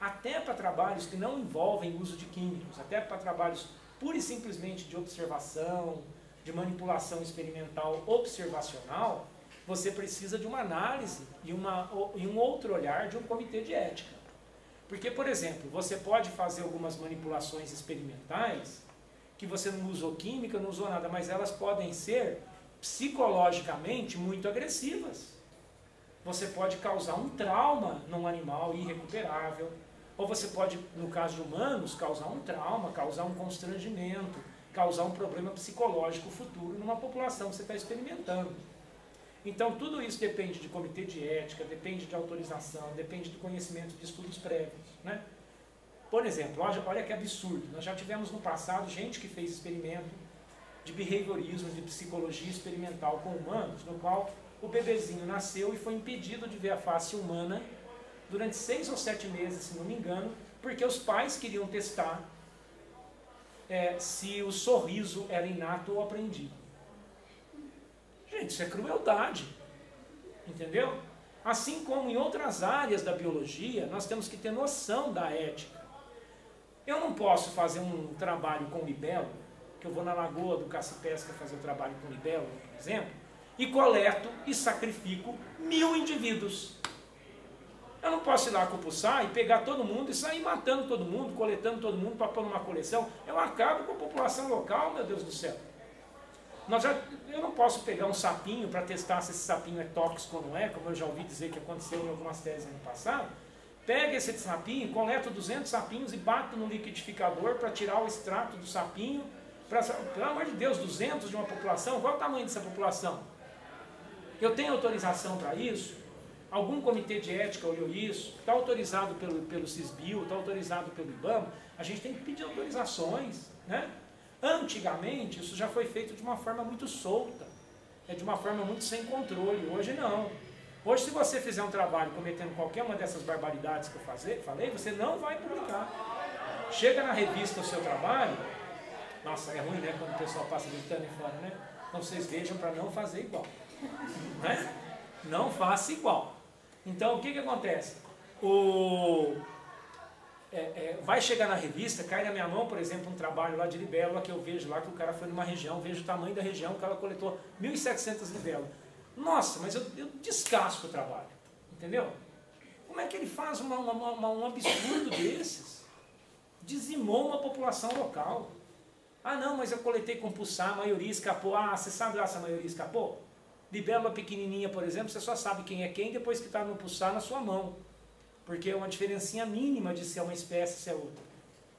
Até para trabalhos que não envolvem uso de químicos, até para trabalhos pura e simplesmente de observação, de manipulação experimental observacional, você precisa de uma análise e um outro olhar de um comitê de ética. Porque, por exemplo, você pode fazer algumas manipulações experimentais que você não usou química, não usou nada, mas elas podem ser psicologicamente muito agressivas. Você pode causar um trauma num animal irrecuperável, ou você pode, no caso de humanos, causar um trauma, causar um constrangimento, causar um problema psicológico futuro numa população que você está experimentando. Então, tudo isso depende de comitê de ética, depende de autorização, depende do conhecimento de estudos prévios. Né? Por exemplo, olha que absurdo, nós já tivemos no passado gente que fez experimento de behaviorismo, de psicologia experimental com humanos, no qual o bebezinho nasceu e foi impedido de ver a face humana durante 6 ou 7 meses, se não me engano, porque os pais queriam testar se o sorriso era inato ou aprendido. Gente, isso é crueldade, entendeu? Assim como em outras áreas da biologia, nós temos que ter noção da ética. Eu não posso fazer um trabalho com libelo, que eu vou na lagoa do Caça-Pesca fazer o trabalho com libelo, por exemplo, e coleto e sacrifico 1000 indivíduos. Eu não posso ir lá compulsar e pegar todo mundo e sair matando todo mundo, coletando todo mundo para pôr numa coleção. Eu acabo com a população local, meu Deus do céu. Eu não posso pegar um sapinho para testar se esse sapinho é tóxico ou não é, como eu já ouvi dizer que aconteceu em algumas teses no passado. Pega esse sapinho, coleta 200 sapinhos e bate no liquidificador para tirar o extrato do sapinho. Pelo amor de Deus, 200 de uma população? Qual é o tamanho dessa população? Eu tenho autorização para isso? Algum comitê de ética olhou isso? Está autorizado pelo CISBio, está autorizado pelo IBAMA? A gente tem que pedir autorizações, né? Antigamente, isso já foi feito de uma forma muito solta, de uma forma muito sem controle. Hoje não. Hoje, se você fizer um trabalho cometendo qualquer uma dessas barbaridades que eu falei, você não vai publicar. Chega na revista o seu trabalho, nossa, é ruim, né, quando o pessoal passa gritando aí fora, né? Então vocês vejam para não fazer igual. Né? Não faça igual. Então o que acontece? Vai chegar na revista, cai na minha mão, por exemplo, um trabalho lá de libélula que eu vejo lá, que o cara foi numa região, vejo o tamanho da região, o cara coletou 1.700 libélulas. Nossa, mas eu descasco o trabalho. Entendeu? Como é que ele faz um absurdo desses? Dizimou uma população local. Ah não, mas eu coletei com pulsar, a maioria escapou. Ah, você sabe lá se a maioria escapou? Libélula pequenininha, por exemplo, você só sabe quem é quem depois que está no pulsar na sua mão. Porque é uma diferencinha mínima de ser uma espécie e ser outra.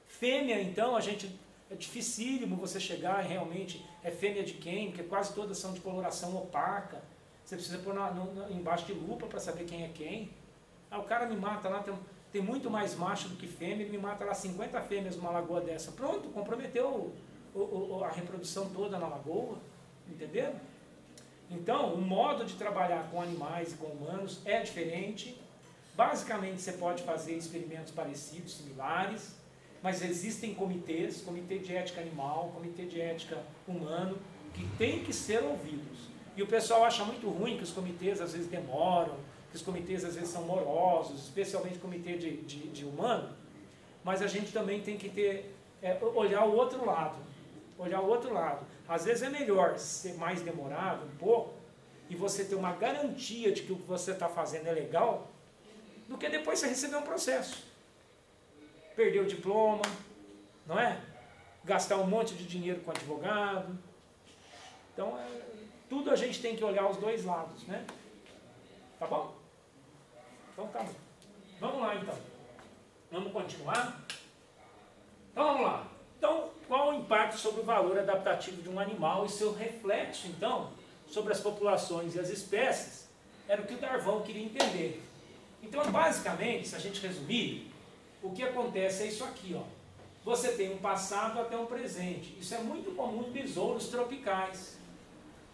Fêmea, então, é dificílimo você chegar e realmente é fêmea de quem, porque quase todas são de coloração opaca. Você precisa pôr embaixo de lupa para saber quem é quem. Ah, o cara me mata lá, tem muito mais macho do que fêmea, ele me mata lá 50 fêmeas numa lagoa dessa. Pronto, comprometeu a reprodução toda na lagoa, entendeu? Então, o modo de trabalhar com animais e com humanos é diferente. Basicamente, você pode fazer experimentos parecidos, similares, mas existem comitês, comitê de ética animal, comitê de ética humano, que tem que ser ouvidos. E o pessoal acha muito ruim que os comitês às vezes demoram, que os comitês às vezes são morosos, especialmente o comitê de humano, mas a gente também tem que olhar o outro lado. Olhar o outro lado. Às vezes é melhor ser mais demorado um pouco e você ter uma garantia de que o que você está fazendo é legal, do que depois você receber um processo. Perder o diploma, não é? Gastar um monte de dinheiro com advogado. Então, tudo a gente tem que olhar os dois lados, né? Tá bom? Então tá bom. Vamos lá então. Vamos continuar? Então vamos lá. Então, qual o impacto sobre o valor adaptativo de um animal e seu reflexo, então, sobre as populações e as espécies? Era o que o Darvon queria entender. Então, basicamente, se a gente resumir, o que acontece é isso aqui, ó. Você tem um passado até um presente. Isso é muito comum em besouros tropicais,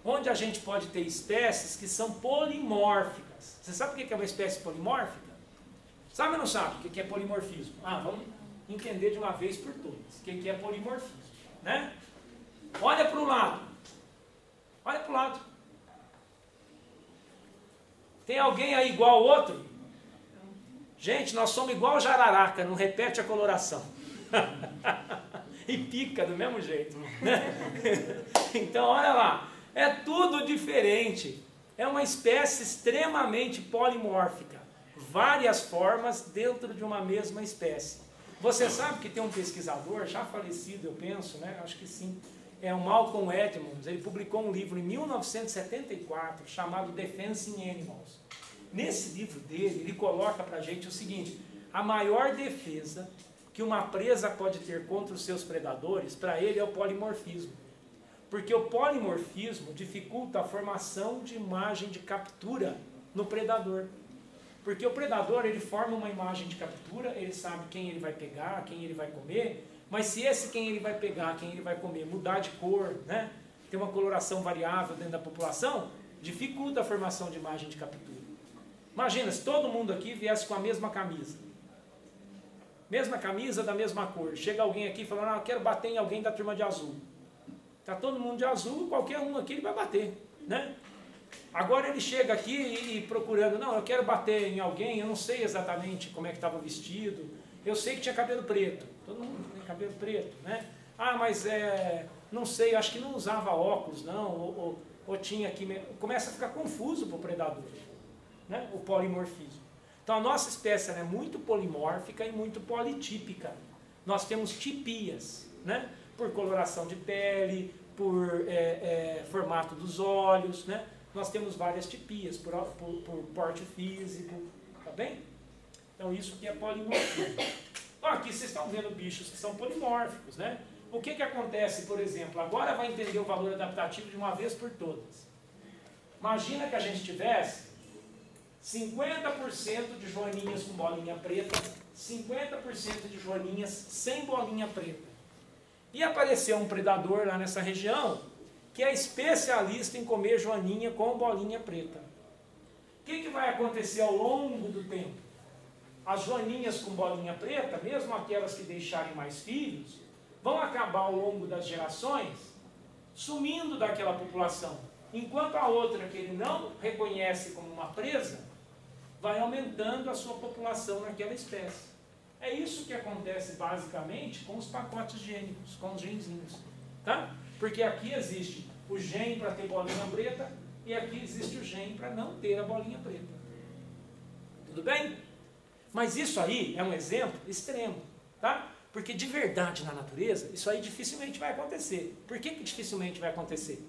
onde a gente pode ter espécies que são polimórficas. Você sabe o que é uma espécie polimórfica? Sabe ou não sabe o que é polimorfismo? Ah, vamos entender de uma vez por todas o que é polimorfismo, né? Olha para o lado. Olha para o lado. Tem alguém aí igual ao outro? Gente, nós somos igual jararaca, não repete a coloração. E pica do mesmo jeito. Então, olha lá. É tudo diferente. É uma espécie extremamente polimórfica. Várias formas dentro de uma mesma espécie. Você sabe que tem um pesquisador, já falecido, eu penso, né? Acho que sim. É o Malcolm Edmonds. Ele publicou um livro em 1974 chamado Defense in Animals. Nesse livro dele, ele coloca para a gente o seguinte: a maior defesa que uma presa pode ter contra os seus predadores, para ele, é o polimorfismo. Porque o polimorfismo dificulta a formação de imagem de captura no predador. Porque o predador, ele forma uma imagem de captura, ele sabe quem ele vai pegar, quem ele vai comer, mas se esse quem ele vai pegar, quem ele vai comer, mudar de cor, né, ter uma coloração variável dentro da população, dificulta a formação de imagem de captura. Imagina, se todo mundo aqui viesse com a mesma camisa. Mesma camisa, da mesma cor. Chega alguém aqui falando, eu quero bater em alguém da turma de azul. Está todo mundo de azul, qualquer um aqui ele vai bater, né? Agora ele chega aqui e procurando, não, eu quero bater em alguém, eu não sei exatamente como é que estava vestido, eu sei que tinha cabelo preto, todo mundo tem cabelo preto, né? Ah, mas não sei, acho que não usava óculos, não, ou tinha aqui, começa a ficar confuso para o predador, né? O polimorfismo. Então a nossa espécie é muito polimórfica e muito politípica. Nós temos tipias, né? Por coloração de pele, por formato dos olhos, né? Nós temos várias tipias, por porte físico, tá bem? Então isso que é polimorfismo. Aqui vocês estão vendo bichos que são polimórficos, né? O que acontece, por exemplo, agora vai entender o valor adaptativo de uma vez por todas. Imagina que a gente tivesse 50% de joaninhas com bolinha preta, 50% de joaninhas sem bolinha preta. E apareceu um predador lá nessa região que é especialista em comer joaninha com bolinha preta. O que vai acontecer ao longo do tempo? As joaninhas com bolinha preta, mesmo aquelas que deixarem mais filhos, vão acabar ao longo das gerações sumindo daquela população. Enquanto a outra, que ele não reconhece como uma presa, vai aumentando a sua população naquela espécie. É isso que acontece basicamente com os pacotes gênicos, com os genzinhos. Tá? Porque aqui existe o gene para ter bolinha preta e aqui existe o gene para não ter a bolinha preta. Tudo bem? Mas isso aí é um exemplo extremo. Tá? Porque de verdade na natureza, isso aí dificilmente vai acontecer. Por que dificilmente vai acontecer?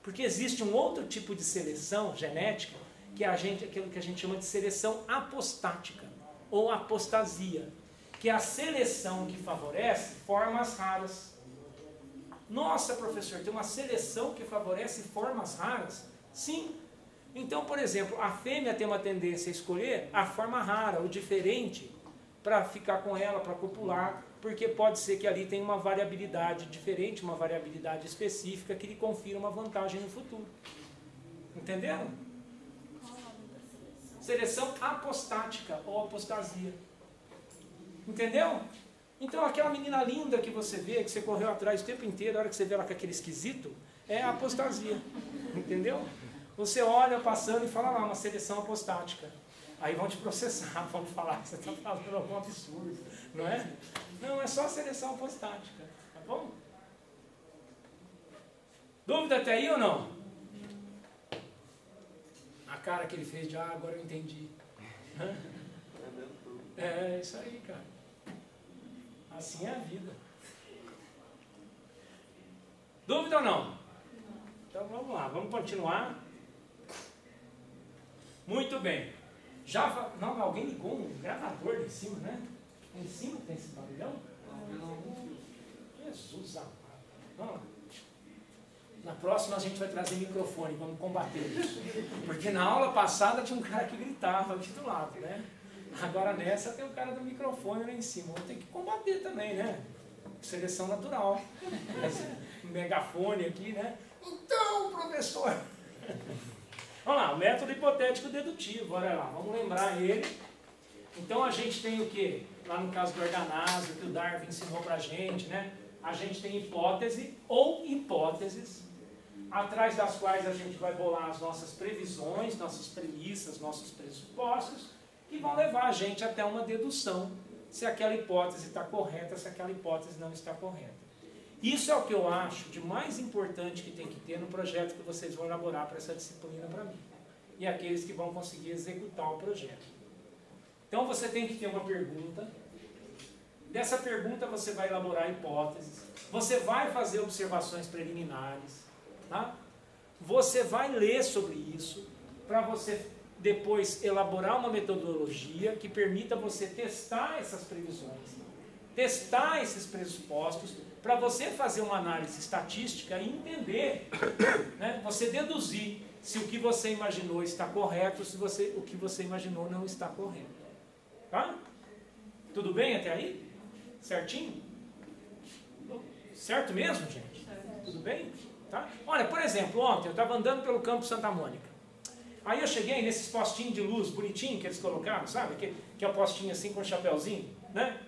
Porque existe um outro tipo de seleção genética, que é aquilo que a gente chama de seleção apostática, ou apostasia, que é a seleção que favorece formas raras. Nossa, professor, tem uma seleção que favorece formas raras? Sim. Então, por exemplo, a fêmea tem uma tendência a escolher a forma rara, o diferente, para ficar com ela, para copular, porque pode ser que ali tenha uma variabilidade diferente, uma variabilidade específica que lhe confira uma vantagem no futuro. Entenderam? Seleção apostática ou apostasia. Entendeu? Então aquela menina linda que você vê, que você correu atrás o tempo inteiro, a hora que você vê ela com aquele esquisito, é a apostasia. Entendeu? Você olha passando e fala lá, uma seleção apostática. Aí vão te processar, vão falar que você está falando algum absurdo, não é? Não, é só seleção apostática, tá bom? Dúvida até aí ou não? A cara que ele fez de, agora eu entendi. É isso aí, cara. Assim é a vida. Dúvida ou não? Então vamos lá, vamos continuar. Muito bem. Já, não, alguém ligou um gravador ali em cima, né? Em cima tem esse barulhão? Jesus amado. Vamos lá. Na próxima a gente vai trazer microfone, vamos combater isso. Porque na aula passada tinha um cara que gritava aqui do lado, né? Agora nessa tem o cara do microfone lá em cima. Vamos ter que combater também, né? Seleção natural. Megafone aqui, né? Então, professor... Vamos lá, o método hipotético dedutivo, olha lá, vamos lembrar ele. Então a gente tem o que? Lá no caso do organásio, que o Darwin ensinou pra gente, né? A gente tem hipótese ou hipóteses, atrás das quais a gente vai bolar as nossas previsões, nossas premissas, nossos pressupostos, que vão levar a gente até uma dedução, se aquela hipótese está correta, se aquela hipótese não está correta. Isso é o que eu acho de mais importante que tem que ter no projeto que vocês vão elaborar para essa disciplina para mim. E aqueles que vão conseguir executar o projeto. Então você tem que ter uma pergunta. Dessa pergunta você vai elaborar hipóteses. Você vai fazer observações preliminares. Tá? Você vai ler sobre isso para você depois elaborar uma metodologia que permita você testar essas previsões, testar esses pressupostos, para você fazer uma análise estatística e entender, né, você deduzir se o que você imaginou está correto, se o que você imaginou não está correto. Tá? Tudo bem até aí? Certinho? Certo mesmo, gente? Tudo bem? Tá? Olha, por exemplo, ontem eu estava andando pelo Campo Santa Mônica. Aí eu cheguei nesses postinhos de luz bonitinho que eles colocaram, sabe? Que é o postinho assim com um chapeuzinho, né?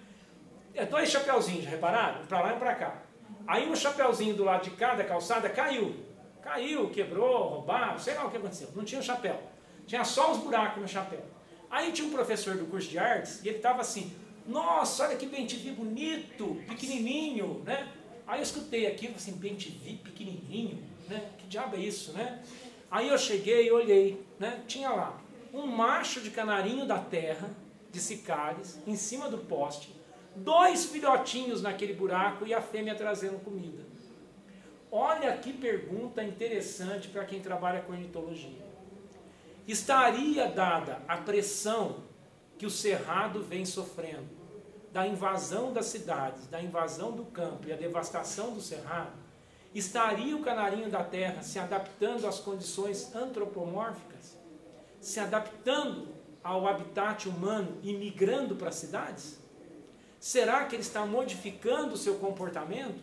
É 2 chapeuzinhos, já repararam? Para lá e para cá. Aí um chapeuzinho do lado de cá da calçada caiu. Caiu, quebrou, roubaram, sei lá o que aconteceu. Não tinha o chapéu. Tinha só os buracos no chapéu. Aí tinha um professor do curso de artes e ele estava assim, nossa, olha que bem-te-vi bonito, pequenininho, né? Aí eu escutei aquilo, assim, bem-te-vi pequenininho, né? Que diabo é isso, né? Aí eu cheguei e olhei, né? Tinha lá um macho de canarinho da terra, de Sicales, em cima do poste, 2 filhotinhos naquele buraco e a fêmea trazendo comida. Olha que pergunta interessante para quem trabalha com ornitologia. Estaria dada a pressão que o cerrado vem sofrendo, da invasão das cidades, da invasão do campo e a devastação do cerrado, estaria o canarinho da terra se adaptando às condições antropomórficas? Se adaptando ao habitat humano e migrando para as cidades? Será que ele está modificando o seu comportamento,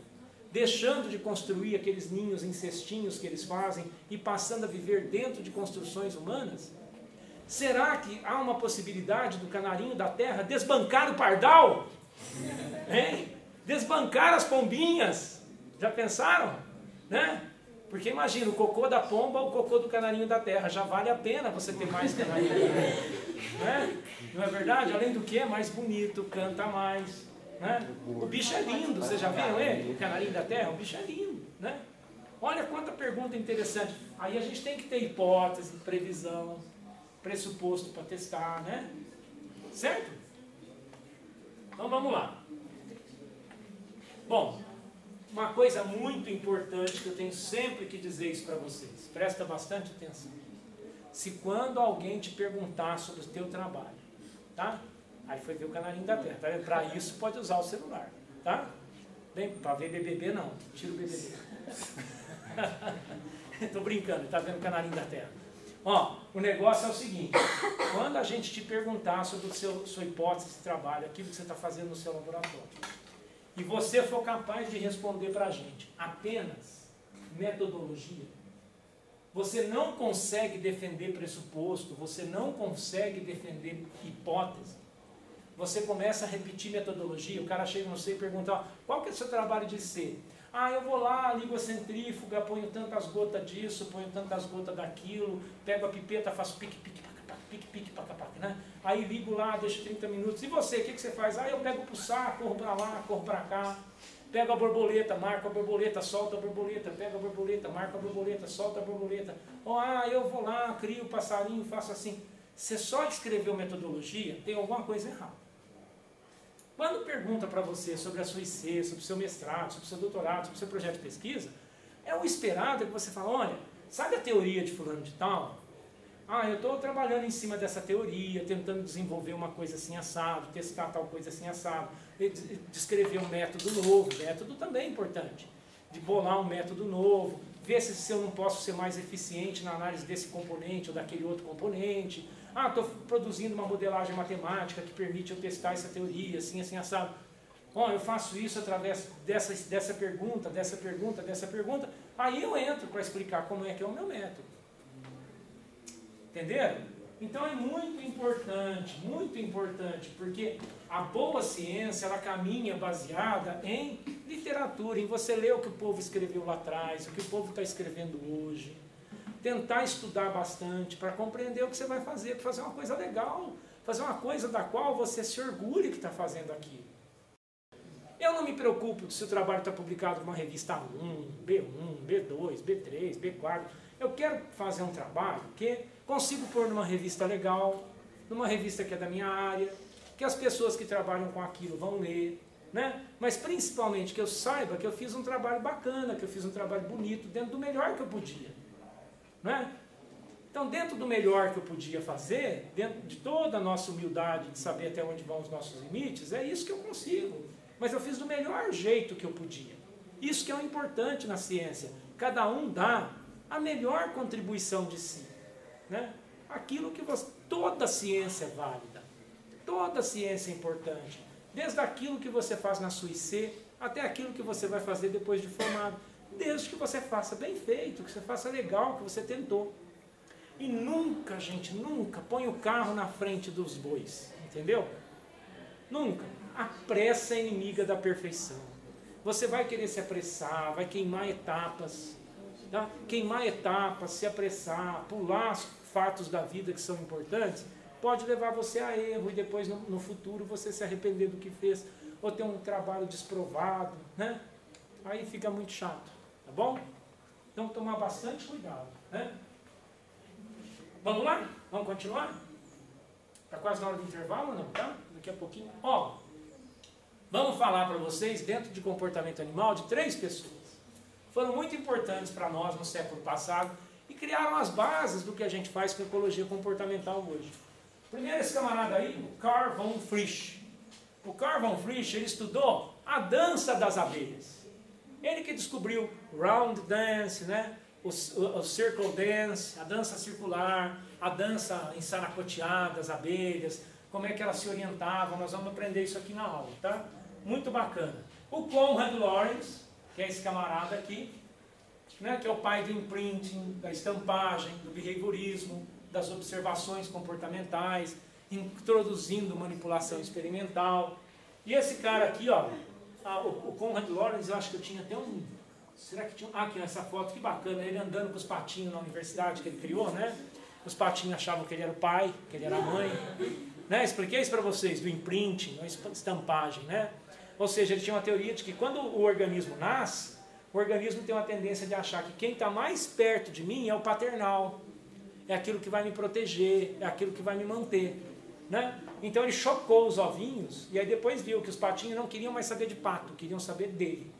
deixando de construir aqueles ninhos em cestinhos que eles fazem e passando a viver dentro de construções humanas? Será que há uma possibilidade do canarinho da terra desbancar o pardal? Hein? Desbancar as pombinhas? Já pensaram? Né? Porque imagina, o cocô da pomba ou o cocô do canarinho da terra, já vale a pena você ter mais canarinho da terra. Não é? Não é verdade? Além do que, é mais bonito, canta mais. Né? O bicho é lindo, vocês já viram ele? O canarinho da terra, o bicho é lindo. Né? Olha quanta pergunta interessante. Aí a gente tem que ter hipótese, previsão, pressuposto para testar, né? Certo? Então vamos lá. Bom, uma coisa muito importante que eu tenho sempre que dizer isso para vocês. Presta bastante atenção. Se quando alguém te perguntar sobre o teu trabalho, tá? Aí foi ver o canarinho da terra, tá? Para isso pode usar o celular, tá? Bem, para ver BBB não, tira o BBB. Estou brincando, tá vendo o canarinho da terra. Ó, o negócio é o seguinte, quando a gente te perguntar sobre sua hipótese de trabalho, aquilo que você está fazendo no seu laboratório, e você for capaz de responder para a gente apenas metodologia, você não consegue defender pressuposto, você não consegue defender hipótese, você começa a repetir metodologia, o cara chega no C e pergunta, ó, qual que é o seu trabalho de C? Ah, eu vou lá, ligo a centrífuga, ponho tantas gotas disso, ponho tantas gotas daquilo, pego a pipeta, faço pique-pique, pique-pique, paca-paca, né? Aí ligo lá, deixo 30 minutos. E você, o que você faz? Ah, eu pego pro saco, corro para lá, corro para cá, pego a borboleta, marco a borboleta, solto a borboleta, pego a borboleta, marco a borboleta, solto a borboleta. Oh, ah, eu vou lá, crio o passarinho, faço assim. Você só escreveu metodologia, tem alguma coisa errada. Quando pergunta para você sobre a sua IC, sobre o seu mestrado, sobre o seu doutorado, sobre o seu projeto de pesquisa, é o esperado que você fala, olha, sabe a teoria de fulano de tal? Ah, eu estou trabalhando em cima dessa teoria, tentando desenvolver uma coisa assim assado, testar tal coisa assim assado, descrever um método novo, método também é importante, de bolar um método novo, ver se eu não posso ser mais eficiente na análise desse componente ou daquele outro componente. Ah, estou produzindo uma modelagem matemática que permite eu testar essa teoria, assim, assim, assado. Bom, eu faço isso através dessa pergunta, dessa pergunta, dessa pergunta. Aí eu entro para explicar como é que é o meu método. Entenderam? Então é muito importante, porque a boa ciência, ela caminha baseada em literatura, em você ler o que o povo escreveu lá atrás, o que o povo está escrevendo hoje. Tentar estudar bastante para compreender o que você vai fazer, para fazer uma coisa legal, fazer uma coisa da qual você se orgulhe que está fazendo aquilo. Eu não me preocupo se o trabalho está publicado numa revista A1, B1, B2, B3, B4. Eu quero fazer um trabalho que consigo pôr numa revista legal, numa revista que é da minha área, que as pessoas que trabalham com aquilo vão ler, né? Mas principalmente que eu saiba que eu fiz um trabalho bacana, que eu fiz um trabalho bonito, dentro do melhor que eu podia. Não é? Então, dentro do melhor que eu podia fazer, dentro de toda a nossa humildade de saber até onde vão os nossos limites, é isso que eu consigo. Mas eu fiz do melhor jeito que eu podia. Isso que é o importante na ciência. Cada um dá a melhor contribuição de si. Né? Aquilo que você... Toda ciência é válida. Toda ciência é importante. Desde aquilo que você faz na sua IC, até aquilo que você vai fazer depois de formado. Desde que você faça bem feito, que você faça legal, que você tentou. E nunca, gente, nunca põe o carro na frente dos bois, entendeu? Nunca. A pressa é inimiga da perfeição. Você vai querer se apressar, vai queimar etapas, tá? Queimar etapas, se apressar, pular os fatos da vida que são importantes, pode levar você a erro e depois no futuro você se arrepender do que fez, ou ter um trabalho desprovado, né? Aí fica muito chato. Tá bom? Então, tomar bastante cuidado. Né? Vamos lá? Vamos continuar? Está quase na hora do intervalo ou não? Tá? Daqui a pouquinho. Ó, vamos falar para vocês, dentro de comportamento animal, de 3 pessoas. Foram muito importantes para nós no século passado e criaram as bases do que a gente faz com ecologia comportamental hoje. Primeiro, esse camarada aí, o Carl von Frisch. O Carl von Frisch, ele estudou a dança das abelhas. Ele que descobriu round dance, né? o circle dance, a dança circular, a dança ensaracoteada das abelhas, como é que elas se orientavam. Nós vamos aprender isso aqui na aula, tá? Muito bacana. O Konrad Lorenz, que é esse camarada aqui, né? Que é o pai do imprinting, da estampagem, do behaviorismo, das observações comportamentais, introduzindo manipulação experimental. E esse cara aqui, ó, o Konrad Lorenz, eu acho que eu tinha até Será que tinha... Ah, aqui nessa foto, que bacana, ele andando com os patinhos na universidade que ele criou, né? Os patinhos achavam que ele era o pai, que ele era a mãe. Né? Expliquei isso para vocês, do imprinting, a estampagem, né? Ou seja, ele tinha uma teoria de que quando o organismo nasce, o organismo tem uma tendência de achar que quem está mais perto de mim é o paternal, é aquilo que vai me proteger, é aquilo que vai me manter. Né? Então ele chocou os ovinhos e aí depois viu que os patinhos não queriam mais saber de pato, queriam saber dele.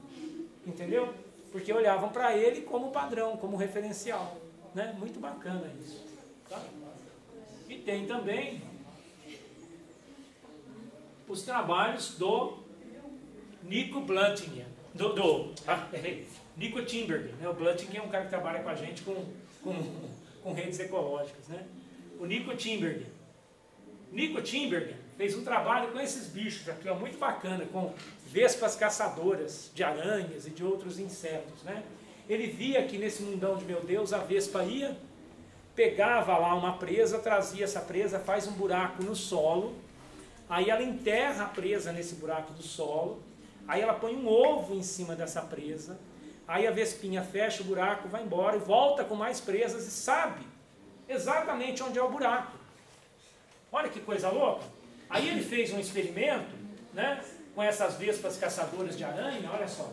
Entendeu? Porque olhavam para ele como padrão, como referencial. Né? Muito bacana isso. Tá? E tem também os trabalhos do Nico Bluttinger, Nico Tinbergen. Né? O Bluttinger é um cara que trabalha com a gente com redes ecológicas. Né? O Nico Tinbergen. Nico Tinbergen fez um trabalho com esses bichos aqui, ó, muito bacana, com vespas caçadoras de aranhas e de outros insetos. Né? Ele via que nesse mundão de meu Deus a vespa ia, pegava lá uma presa, trazia essa presa, faz um buraco no solo, aí ela enterra a presa nesse buraco do solo, aí ela põe um ovo em cima dessa presa, aí a vespinha fecha o buraco, vai embora e volta com mais presas e sabe exatamente onde é o buraco. Olha que coisa louca. Aí ele fez um experimento, né, com essas vespas caçadoras de aranha, olha só.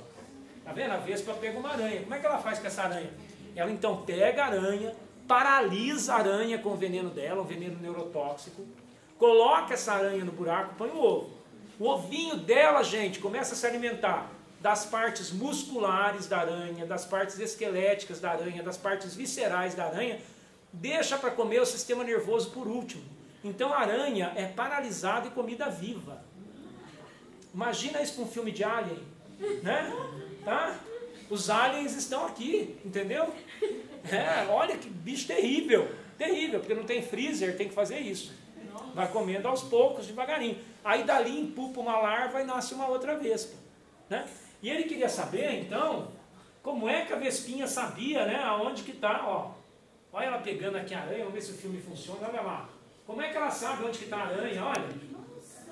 Tá vendo? A vespa pega uma aranha. Como é que ela faz com essa aranha? Ela então pega a aranha, paralisa a aranha com o veneno dela, um veneno neurotóxico, coloca essa aranha no buraco, põe o ovo. O ovinho dela, gente, começa a se alimentar das partes musculares da aranha, das partes esqueléticas da aranha, das partes viscerais da aranha, deixa para comer o sistema nervoso por último. Então a aranha é paralisada e comida viva. Imagina isso com um filme de Alien, né? Tá? Os aliens estão aqui, entendeu? Olha que bicho terrível, terrível, porque não tem freezer, tem que fazer isso. Vai comendo aos poucos, devagarinho. Aí dali empupa uma larva e nasce uma outra vespa. Né? E ele queria saber, então, como é que a vespinha sabia, né, aonde que está, ó. Olha ela pegando aqui a aranha, vamos ver se o filme funciona, olha lá. Como é que ela sabe onde que está a aranha, olha.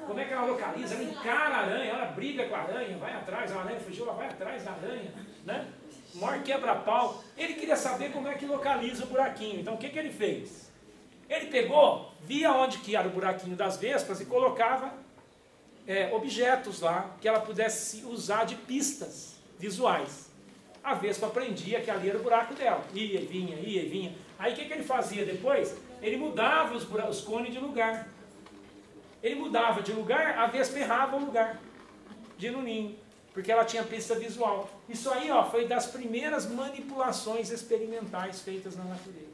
Como é que ela localiza, ela encara a aranha, ela briga com a aranha, vai atrás, a aranha fugiu, ela vai atrás da aranha, né? O maior quebra-pau. Ele queria saber como é que localiza o buraquinho. Então o que ele fez? Ele pegou, via onde que era o buraquinho das vespas e colocava objetos lá que ela pudesse usar de pistas visuais. A vespa aprendia que ali era o buraco dela. Ia e vinha, ia e vinha. Aí o que ele fazia depois? Ele mudava os cones de lugar. Ele mudava de lugar, a vespa errava o lugar de ir no ninho, porque ela tinha pista visual. Isso aí, ó, foi das primeiras manipulações experimentais feitas na natureza.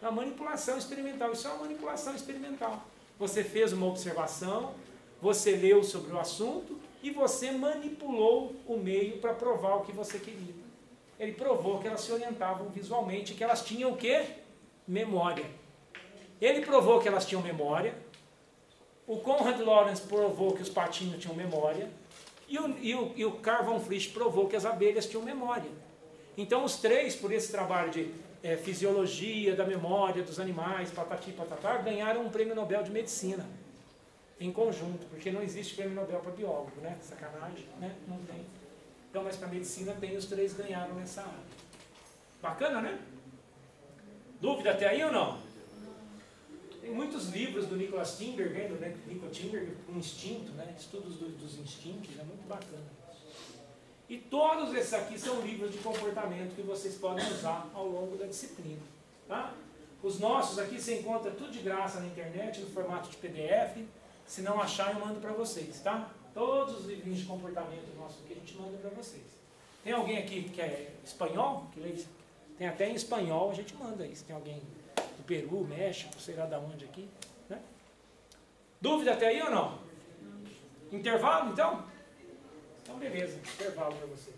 Uma manipulação experimental, isso é uma manipulação experimental. Você fez uma observação, você leu sobre o assunto e você manipulou o meio para provar o que você queria. Ele provou que elas se orientavam visualmente, que elas tinham o quê? Memória. Ele provou que elas tinham memória. O Konrad Lorenz provou que os patinhos tinham memória. E o Carl von Frisch provou que as abelhas tinham memória. Então os três, por esse trabalho de fisiologia da memória dos animais, patati patatá, ganharam um prêmio Nobel de Medicina. Em conjunto, porque não existe prêmio Nobel para biólogo, né? Sacanagem, né? Não tem. Então, mas para medicina tem, os três ganharam nessa área. Bacana, né? Dúvida até aí ou não? Tem muitos livros do Nicholas Tinbergen, do Nico Tinbergen, com instinto, né? Estudos dos instintos, é muito bacana. E todos esses aqui são livros de comportamento que vocês podem usar ao longo da disciplina. Tá? Os nossos aqui você encontra tudo de graça na internet, no formato de PDF. Se não achar, eu mando para vocês, tá? Todos os livrinhos de comportamento nossos aqui a gente manda para vocês. Tem alguém aqui que é espanhol? Que lê? Tem até em espanhol, a gente manda isso. Tem alguém do Peru, México, sei lá de onde aqui. Né? Dúvida até aí ou não? Intervalo, então? Então, beleza. Intervalo para vocês.